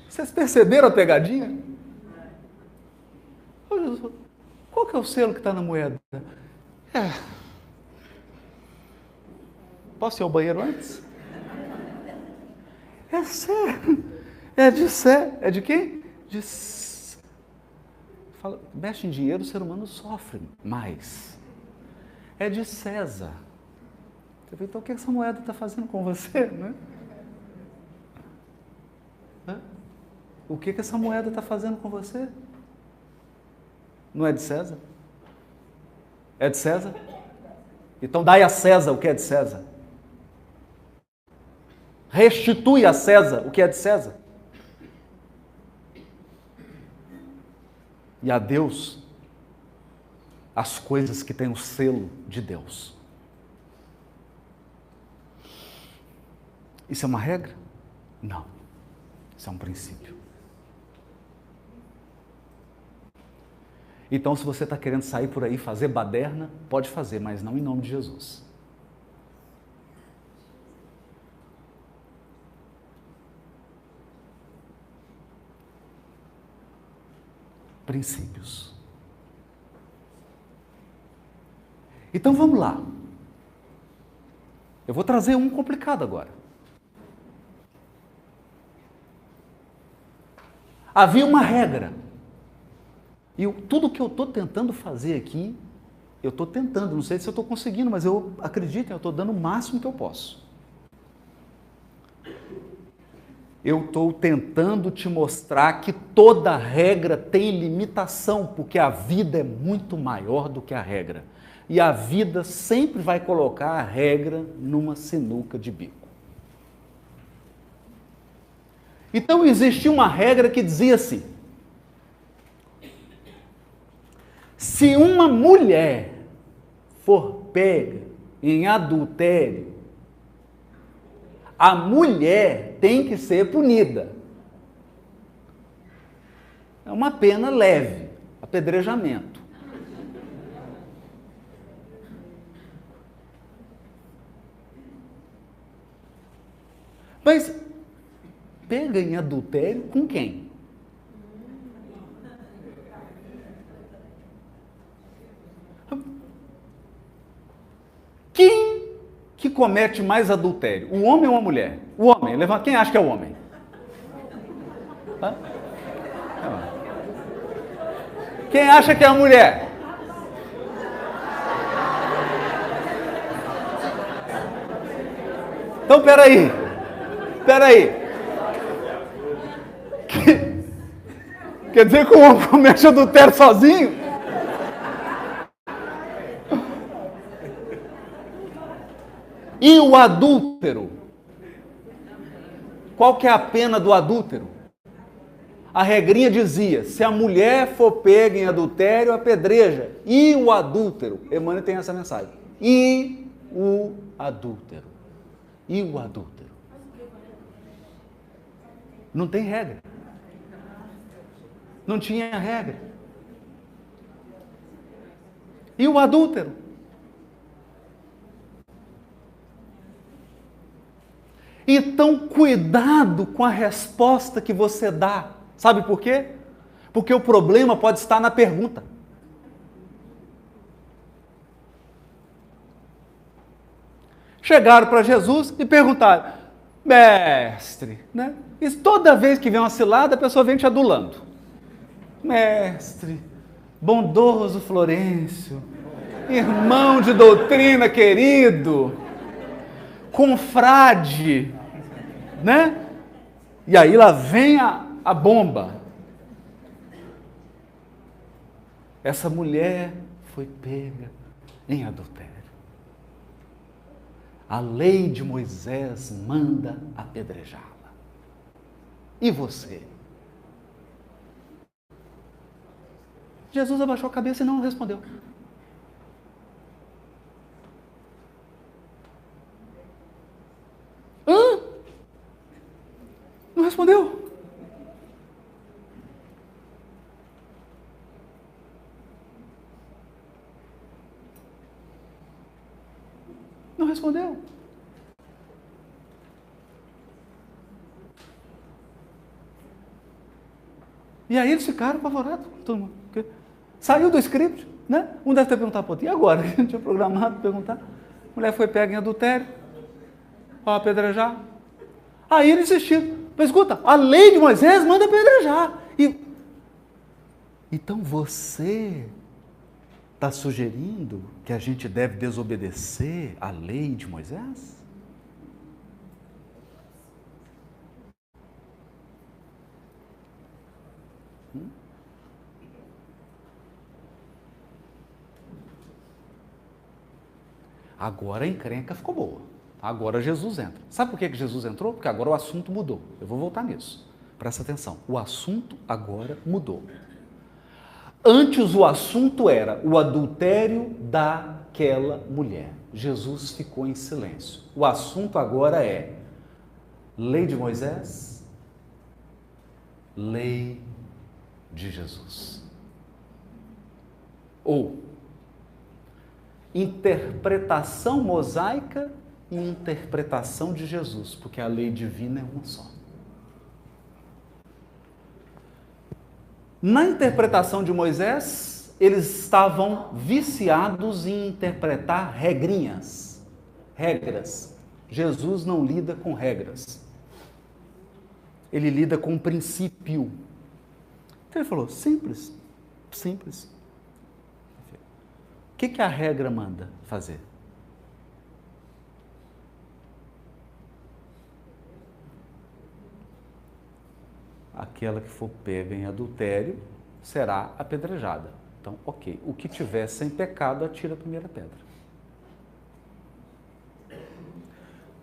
Vocês perceberam a pegadinha? Qual que é o selo que está na moeda? Posso ir ao banheiro antes? É sério. É de sé. É de quem? Fala, mexe em dinheiro, o ser humano sofre mais. É de César. Você vê, então o que essa moeda está fazendo com você, né? o que essa moeda está fazendo com você? Não é de César? É de César? Então dai a César o que é de César. Restitui a César o que é de César. E a Deus as coisas que têm o selo de Deus. Isso é uma regra? Não. Isso é um princípio. Então, se você está querendo sair por aí e fazer baderna, pode fazer, mas não em nome de Jesus. Princípios. Então vamos lá. Eu vou trazer um complicado agora. Havia uma regra. E tudo que eu estou tentando fazer aqui, eu estou tentando, não sei se eu estou conseguindo, mas eu acredito, eu estou dando o máximo que eu posso. Eu estou tentando te mostrar que toda regra tem limitação, porque a vida é muito maior do que a regra. E a vida sempre vai colocar a regra numa sinuca de bico. Então existia uma regra que dizia assim: se uma mulher for pega em adultério, a mulher tem que ser punida. É uma pena leve, apedrejamento. Mas pega em adultério com quem? Quem que comete mais adultério? O homem ou a mulher? O homem. Levanta. Quem acha que é o homem? Hã? Quem acha que é a mulher? Então, peraí. Quer dizer que o homem comete adultério sozinho? E o adúltero? Qual que é a pena do adúltero? A regrinha dizia, se a mulher for pega em adultério, apedreja. E o adúltero? Emmanuel tem essa mensagem. E o adúltero? E o adúltero? Não tem regra. Não tinha regra. E o adúltero? Então, cuidado com a resposta que você dá. Sabe por quê? Porque o problema pode estar na pergunta. Chegaram para Jesus e perguntaram: mestre, né? E toda vez que vem uma cilada, a pessoa vem te adulando. Mestre, bondoso Florencio, irmão de doutrina querido, confrade, né? E aí lá vem a bomba. Essa mulher foi pega em adultério. A lei de Moisés manda apedrejá-la. E você? Jesus abaixou a cabeça e não respondeu. Não respondeu. Não respondeu. E aí eles ficaram apavorados, todo mundo. Saiu do script, né? Um deve ter perguntado para outro. E agora? Não tinha programado perguntar. A mulher foi pega em adultério. Ó, apedrejar. Aí ele insistiu. Mas escuta, a lei de Moisés manda apedrejar. Então você está sugerindo que a gente deve desobedecer a lei de Moisés? Agora a encrenca ficou boa. Agora Jesus entra. Sabe por que Jesus entrou? Porque agora o assunto mudou. Eu vou voltar nisso. Presta atenção. O assunto agora mudou. Antes o assunto era o adultério daquela mulher. Jesus ficou em silêncio. O assunto agora é lei de Moisés, lei de Jesus. Ou interpretação mosaica e interpretação de Jesus, porque a lei divina é uma só. Na interpretação de Moisés, eles estavam viciados em interpretar regrinhas, regras. Jesus não lida com regras. Ele lida com princípio. Então ele falou, simples, simples. O que a regra manda fazer? Aquela que for pega em adultério será apedrejada. Então, ok. O que tiver sem pecado, atira a primeira pedra.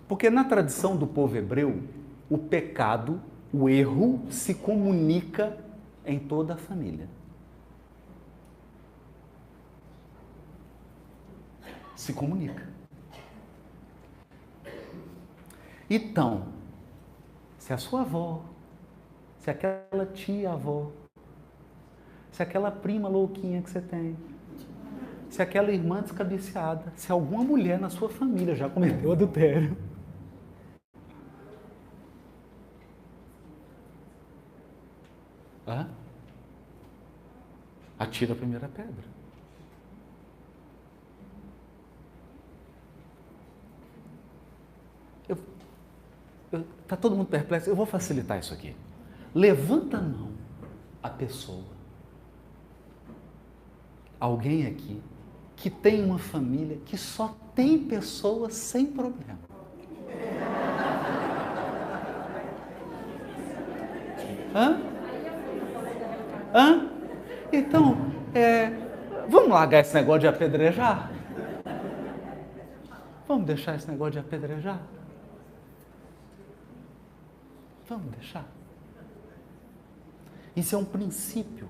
Porque na tradição do povo hebreu, o pecado, o erro, se comunica em toda a família. Se comunica. Então, se a sua avó, se aquela tia-avó, se aquela prima louquinha que você tem, se aquela irmã descabeceada, se alguma mulher na sua família já cometeu adultério, atira a primeira pedra. Está todo mundo perplexo? Eu vou facilitar isso aqui. Levanta a mão a pessoa. Alguém aqui que tem uma família que só tem pessoas sem problema. Então, vamos largar esse negócio de apedrejar? Vamos deixar esse negócio de apedrejar? Vamos deixar. Isso é um princípio.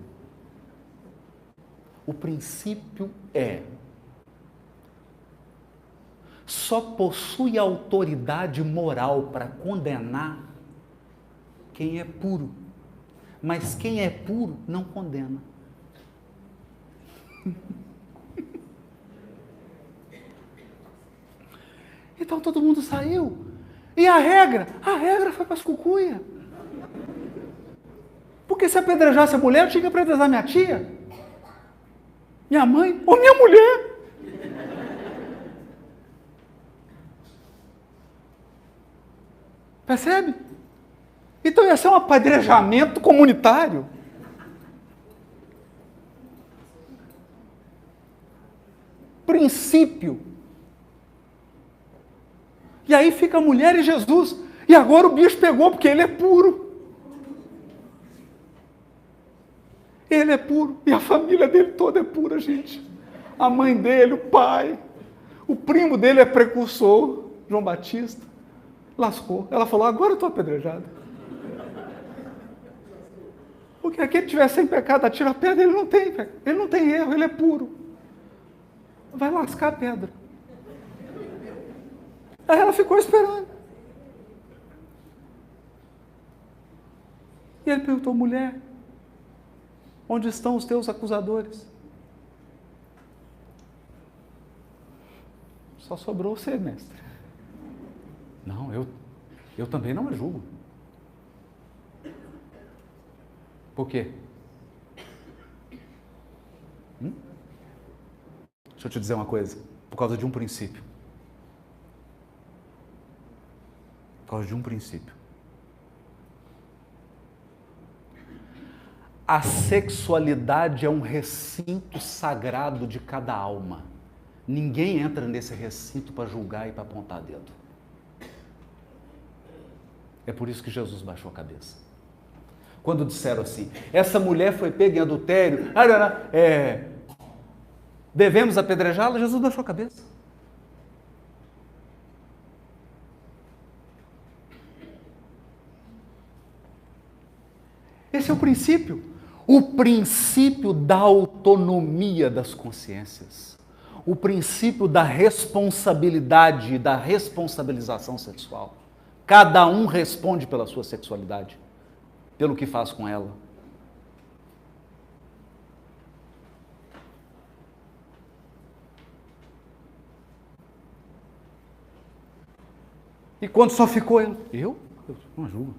O princípio é: só possui autoridade moral para condenar quem é puro. Mas quem é puro não condena. Então todo mundo saiu. E a regra? A regra foi para as cucuias. Porque se apedrejasse a mulher, eu tinha que apedrejar minha tia, minha mãe ou minha mulher. Percebe? Então ia ser um apedrejamento comunitário. Princípio. E aí fica a mulher e Jesus. E agora o bicho pegou, porque ele é puro. Ele é puro. E a família dele toda é pura, gente. A mãe dele, o pai. O primo dele é precursor, João Batista. Lascou. Ela falou, agora eu estou apedrejada. Porque aquele que tiver sem pecado, atira a pedra, ele não tem erro, ele é puro. Vai lascar a pedra. Aí ela ficou esperando. E ele perguntou, mulher, onde estão os teus acusadores? Só sobrou você, mestre. Não, eu também não a julgo. Por quê? Deixa eu te dizer uma coisa. Por causa de um princípio. Por causa de um princípio. A sexualidade é um recinto sagrado de cada alma. Ninguém entra nesse recinto para julgar e para apontar dedo. É por isso que Jesus baixou a cabeça. quando disseram assim, essa mulher foi pega em adultério, devemos apedrejá-la? Jesus baixou a cabeça. Esse é o princípio da autonomia das consciências, o princípio da responsabilidade e da responsabilização sexual. Cada um responde pela sua sexualidade, pelo que faz com ela. E quando só ficou ele? Eu não julgo.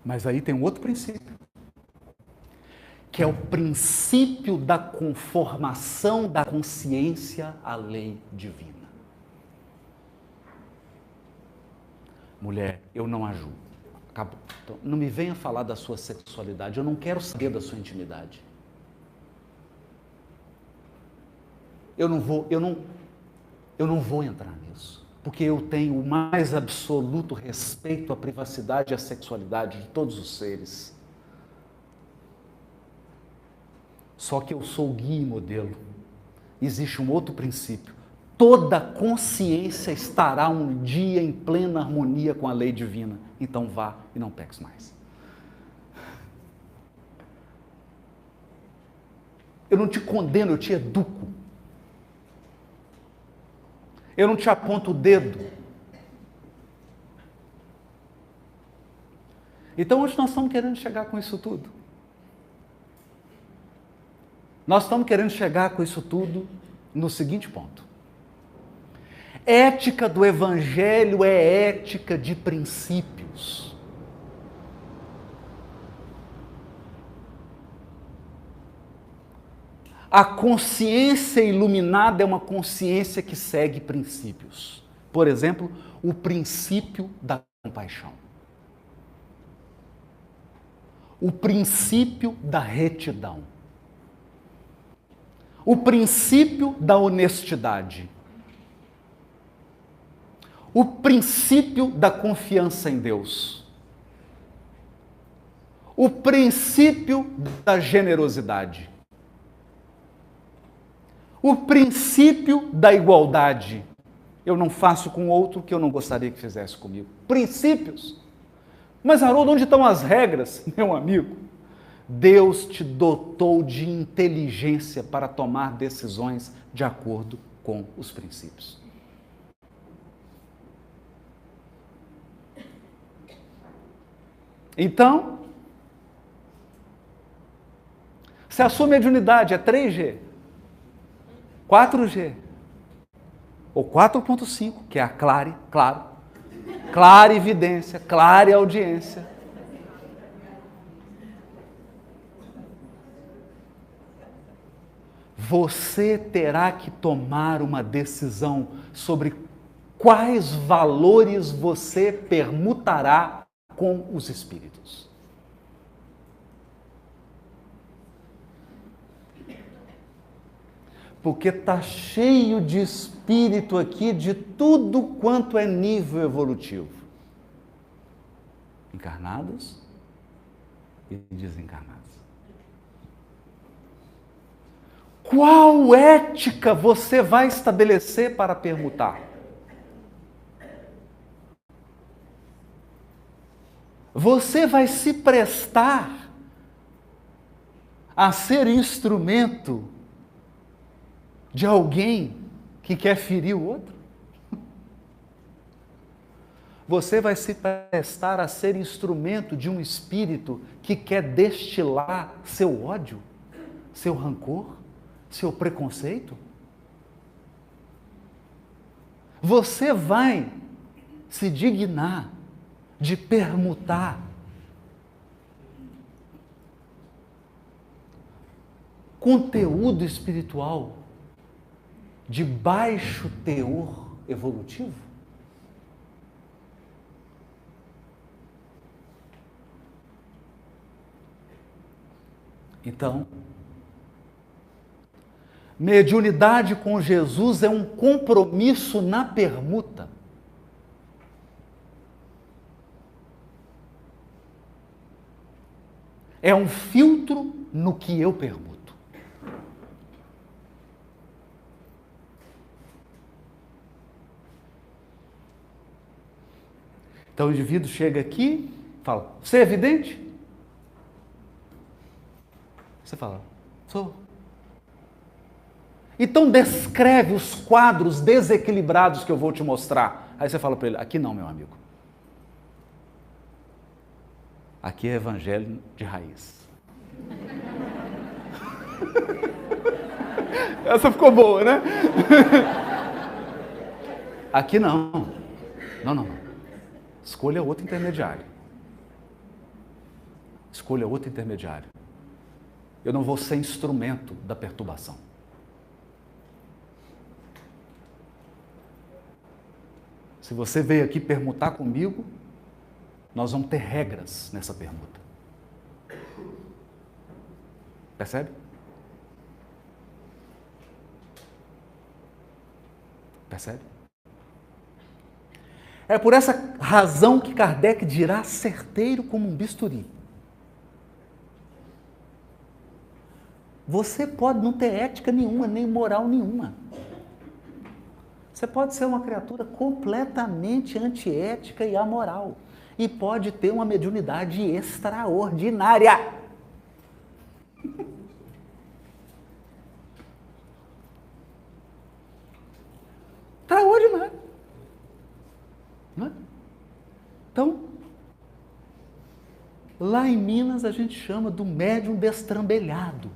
Mas aí tem um outro princípio, que é o princípio da conformação da consciência à lei divina. Mulher, eu não a julgo. Acabou. Então, não me venha falar da sua sexualidade, eu não quero saber da sua intimidade. Eu não vou entrar nisso, porque eu tenho o mais absoluto respeito à privacidade e à sexualidade de todos os seres. Só que eu sou guia e modelo. Existe um outro princípio. Toda consciência estará um dia em plena harmonia com a lei divina. Então vá e não peques mais. Eu não te condeno, eu te educo. Eu não te aponto o dedo. Então hoje nós estamos querendo chegar com isso tudo. Nós estamos querendo chegar com isso tudo no seguinte ponto. Ética do Evangelho é ética de princípios. A consciência iluminada é uma consciência que segue princípios. Por exemplo, o princípio da compaixão. O princípio da retidão. O princípio da honestidade. O princípio da confiança em Deus. O princípio da generosidade. O princípio da igualdade. Eu não faço com outro o que eu não gostaria que fizesse comigo. Princípios. Mas, Haroldo, onde estão as regras, meu amigo? Deus te dotou de inteligência para tomar decisões de acordo com os princípios. Então, se a sua mediunidade é 3G, 4G ou 4.5, que é a clara evidência, clara audiência, você terá que tomar uma decisão sobre quais valores você permutará com os espíritos. Porque está cheio de espírito aqui de tudo quanto é nível evolutivo. Encarnados e desencarnados. Qual ética você vai estabelecer para permutar? Você vai se prestar a ser instrumento de alguém que quer ferir o outro? Você vai se prestar a ser instrumento de um espírito que quer destilar seu ódio, seu rancor, seu preconceito? Você vai se dignar de permutar conteúdo espiritual de baixo teor evolutivo? Então, mediunidade com Jesus é um compromisso na permuta. É um filtro no que eu permuto. Então o indivíduo chega aqui, fala, você é vidente? Você fala, sou. Então descreve os quadros desequilibrados que eu vou te mostrar. Aí você fala para ele, aqui não, meu amigo. Aqui é evangelho de raiz. Essa ficou boa, né? Aqui não. Não. Escolha outro intermediário. Escolha outro intermediário. Eu não vou ser instrumento da perturbação. Se você veio aqui permutar comigo, nós vamos ter regras nessa permuta. Percebe? Percebe? É por essa razão que Kardec dirá certeiro como um bisturi. Você pode não ter ética nenhuma, nem moral nenhuma. Você pode ser uma criatura completamente antiética e amoral. E pode ter uma mediunidade extraordinária. Extraordinário. Não é? Então, lá em Minas a gente chama do médium destrambelhado.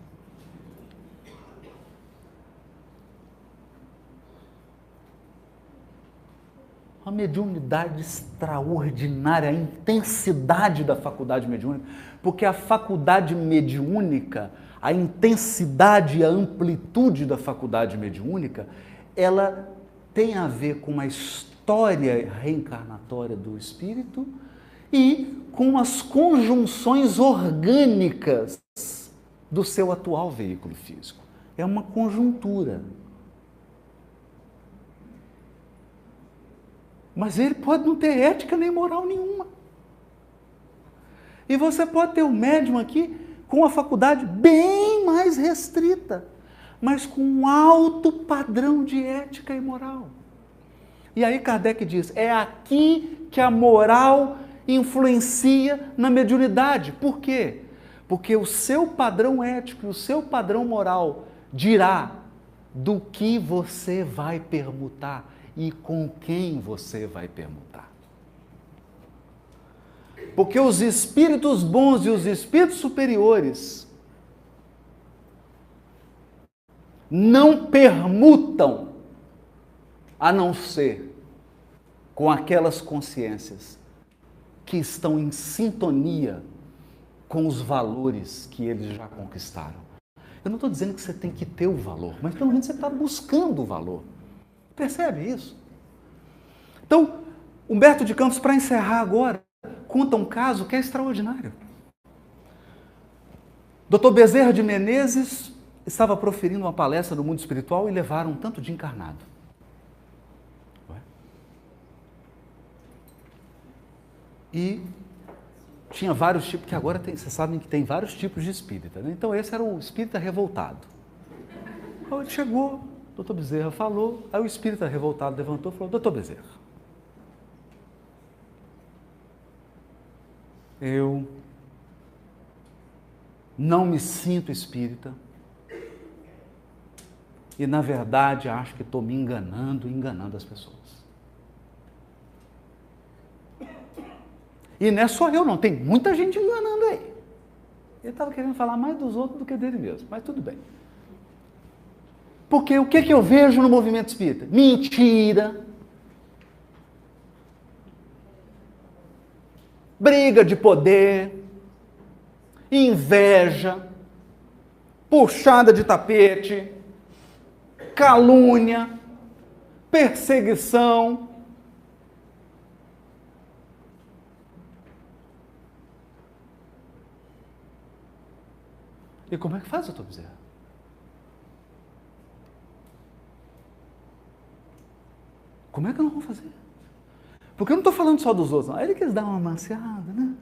Uma mediunidade extraordinária, a intensidade da faculdade mediúnica, porque a faculdade mediúnica, a intensidade e a amplitude da faculdade mediúnica, ela tem a ver com a história reencarnatória do espírito e com as conjunções orgânicas do seu atual veículo físico. É uma conjuntura. Mas ele pode não ter ética nem moral nenhuma. E você pode ter um médium aqui com uma faculdade bem mais restrita, mas com um alto padrão de ética e moral. E aí Kardec diz, é aqui que a moral influencia na mediunidade. Por quê? Porque o seu padrão ético e o seu padrão moral dirá do que você vai permutar e com quem você vai permutar. Porque os espíritos bons e os espíritos superiores não permutam a não ser com aquelas consciências que estão em sintonia com os valores que eles já conquistaram. Eu não estou dizendo que você tem que ter o valor, mas pelo menos você está buscando o valor. Percebe isso? Então, Humberto de Campos, para encerrar agora, conta um caso que é extraordinário. Dr. Bezerra de Menezes estava proferindo uma palestra no mundo espiritual e levaram um tanto de encarnado. E tinha vários tipos, que agora vocês sabem que tem vários tipos de espírita, né? Então esse era o espírita revoltado. Então ele chegou, o doutor Bezerra falou, aí o espírita revoltado levantou e falou, doutor Bezerra, eu não me sinto espírita e, na verdade, acho que estou me enganando e enganando as pessoas. E não é só eu, não. Tem muita gente enganando aí. Ele estava querendo falar mais dos outros do que dele mesmo, mas tudo bem. Porque o que eu vejo no movimento espírita? Mentira. Briga de poder. Inveja. Puxada de tapete. Calúnia. Perseguição. E como é que faz, doutor Bezerra? Como é que eu não vou fazer? Porque eu não estou falando só dos outros, não. É ele que eles dão uma maciada, né?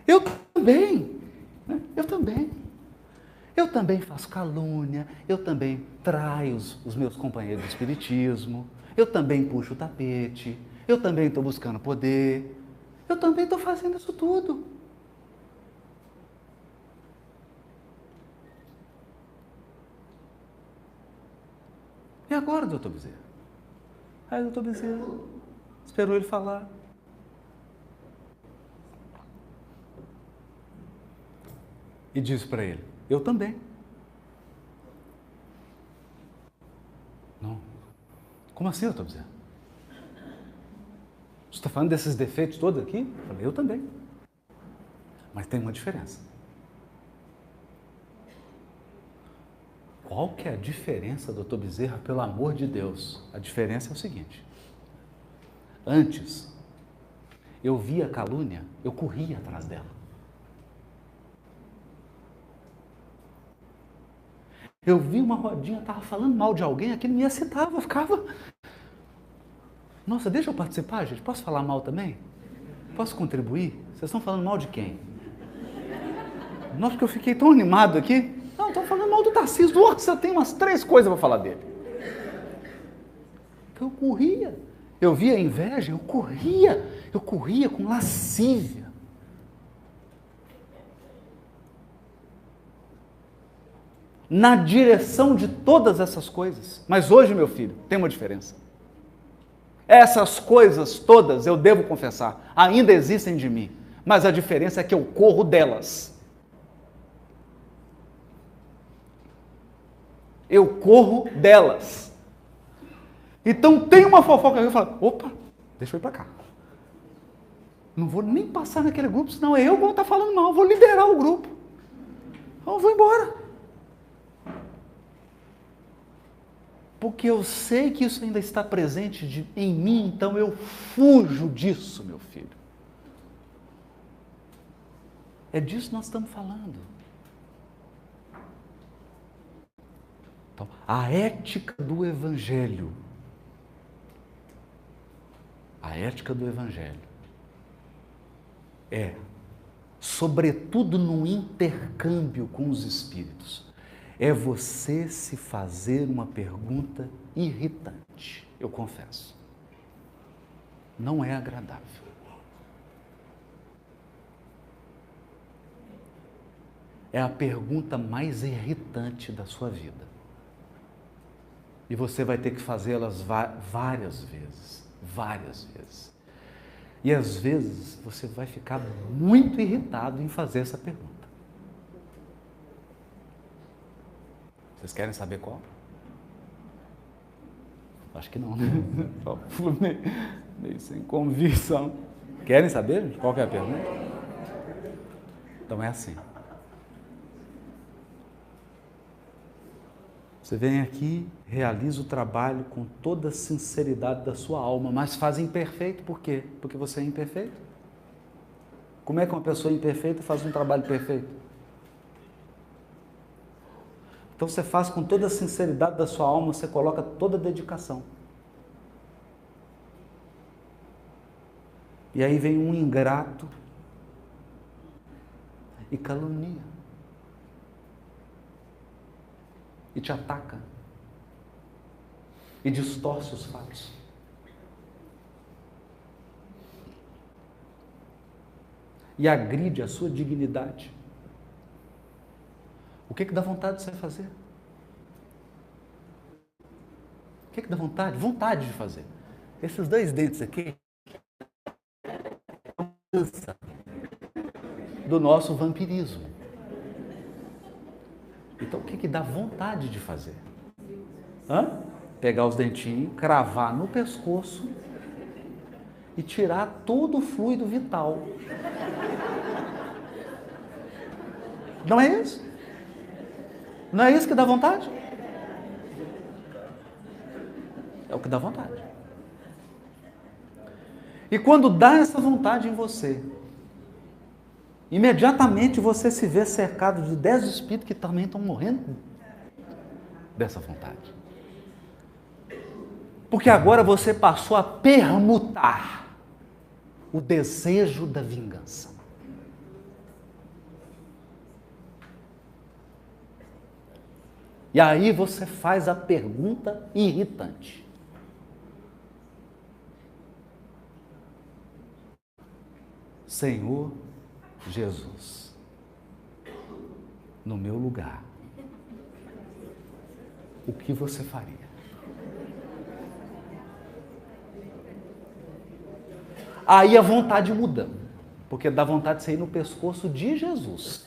Eu também. Né? também. Eu também faço calúnia, eu também traio os meus companheiros do espiritismo, eu também puxo o tapete, eu também estou buscando poder, eu também estou fazendo isso tudo. E agora, doutor Bezerra? Aí o doutor Bezerra esperou ele falar. E disse para ele, eu também. Não. Como assim, doutor Bezerra? Você está falando desses defeitos todos aqui? Eu falei, eu também. Mas tem uma diferença. Qual que é a diferença, doutor Bezerra, pelo amor de Deus? A diferença é o seguinte. Antes, eu via a calúnia, eu corria atrás dela. Eu vi uma rodinha, estava falando mal de alguém, aquilo me excitava, eu ficava... Nossa, deixa eu participar, gente. Posso falar mal também? Posso contribuir? Vocês estão falando mal de quem? Nossa, porque eu fiquei tão animado aqui. Não, estou falando mal do Tarcísio. Nossa, eu tenho umas 3 coisas para falar dele. Então eu corria. Eu via a inveja, eu corria com lascívia. Na direção de todas essas coisas. Mas hoje, meu filho, tem uma diferença. Essas coisas todas, eu devo confessar, ainda existem de mim, mas a diferença é que eu corro delas. Eu corro delas. Então tem uma fofoca que eu falo, opa, deixa eu ir para cá. Não vou nem passar naquele grupo, senão eu vou estar falando mal, vou liderar o grupo. Então eu vou embora. Porque eu sei que isso ainda está presente em mim, então eu fujo disso, meu filho. É disso que nós estamos falando. Então, a ética do Evangelho. A ética do Evangelho é, sobretudo no intercâmbio com os Espíritos, é você se fazer uma pergunta irritante, eu confesso. Não é agradável. É a pergunta mais irritante da sua vida. E você vai ter que fazê-las várias vezes. Várias vezes. E às vezes você vai ficar muito irritado em fazer essa pergunta. Vocês querem saber qual? Acho que não, né? Meio sem convicção. Querem saber qual que é a pergunta? Então é assim. Você vem aqui, realiza o trabalho com toda a sinceridade da sua alma, mas faz imperfeito, por quê? Porque você é imperfeito. Como é que uma pessoa imperfeita faz um trabalho perfeito? Então você faz com toda a sinceridade da sua alma, você coloca toda a dedicação. E aí vem um ingrato e calunia. E te ataca. E distorce os fatos. E agride a sua dignidade. O que dá vontade de você fazer? O que dá vontade? Vontade de fazer. Esses 2 dentes aqui do nosso vampirismo. Então o que dá vontade de fazer? Pegar os dentinhos, cravar no pescoço e tirar todo o fluido vital. Não é isso? Não é isso que dá vontade? É o que dá vontade. E quando dá essa vontade em você, imediatamente você se vê cercado de 10 espíritos que também estão morrendo dessa vontade. Porque agora você passou a permutar o desejo da vingança. E aí você faz a pergunta irritante. Senhor Jesus, no meu lugar, o que você faria? Aí a vontade muda, porque dá vontade de você ir no pescoço de Jesus.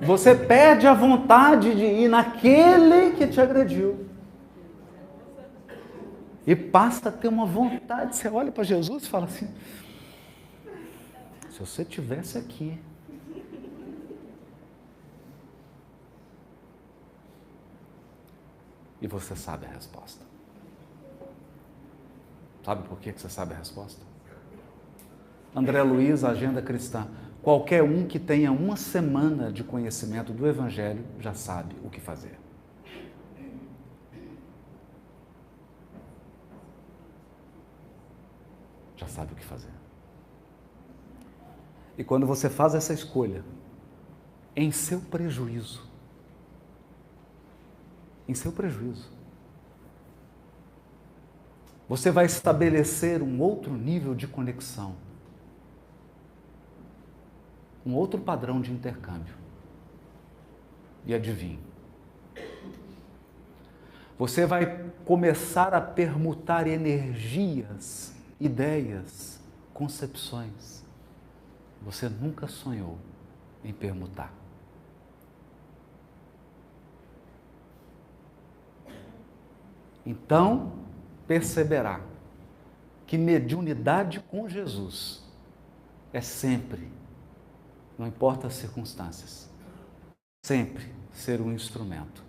Você perde a vontade de ir naquele que te agrediu. E passa a ter uma vontade. Você olha para Jesus e fala assim: se você estivesse aqui. E você sabe a resposta. Sabe por que você sabe a resposta? André Luiz, Agenda Cristã. Qualquer um que tenha uma semana de conhecimento do Evangelho já sabe o que fazer. Já sabe o que fazer. E quando você faz essa escolha, em seu prejuízo, você vai estabelecer um outro nível de conexão, um outro padrão de intercâmbio. E adivinhe, você vai começar a permutar energias, ideias, concepções. Você nunca sonhou em permutar. Então, perceberá que mediunidade com Jesus é sempre, não importa as circunstâncias, sempre ser um instrumento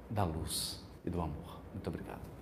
da luz e do amor. Muito obrigado.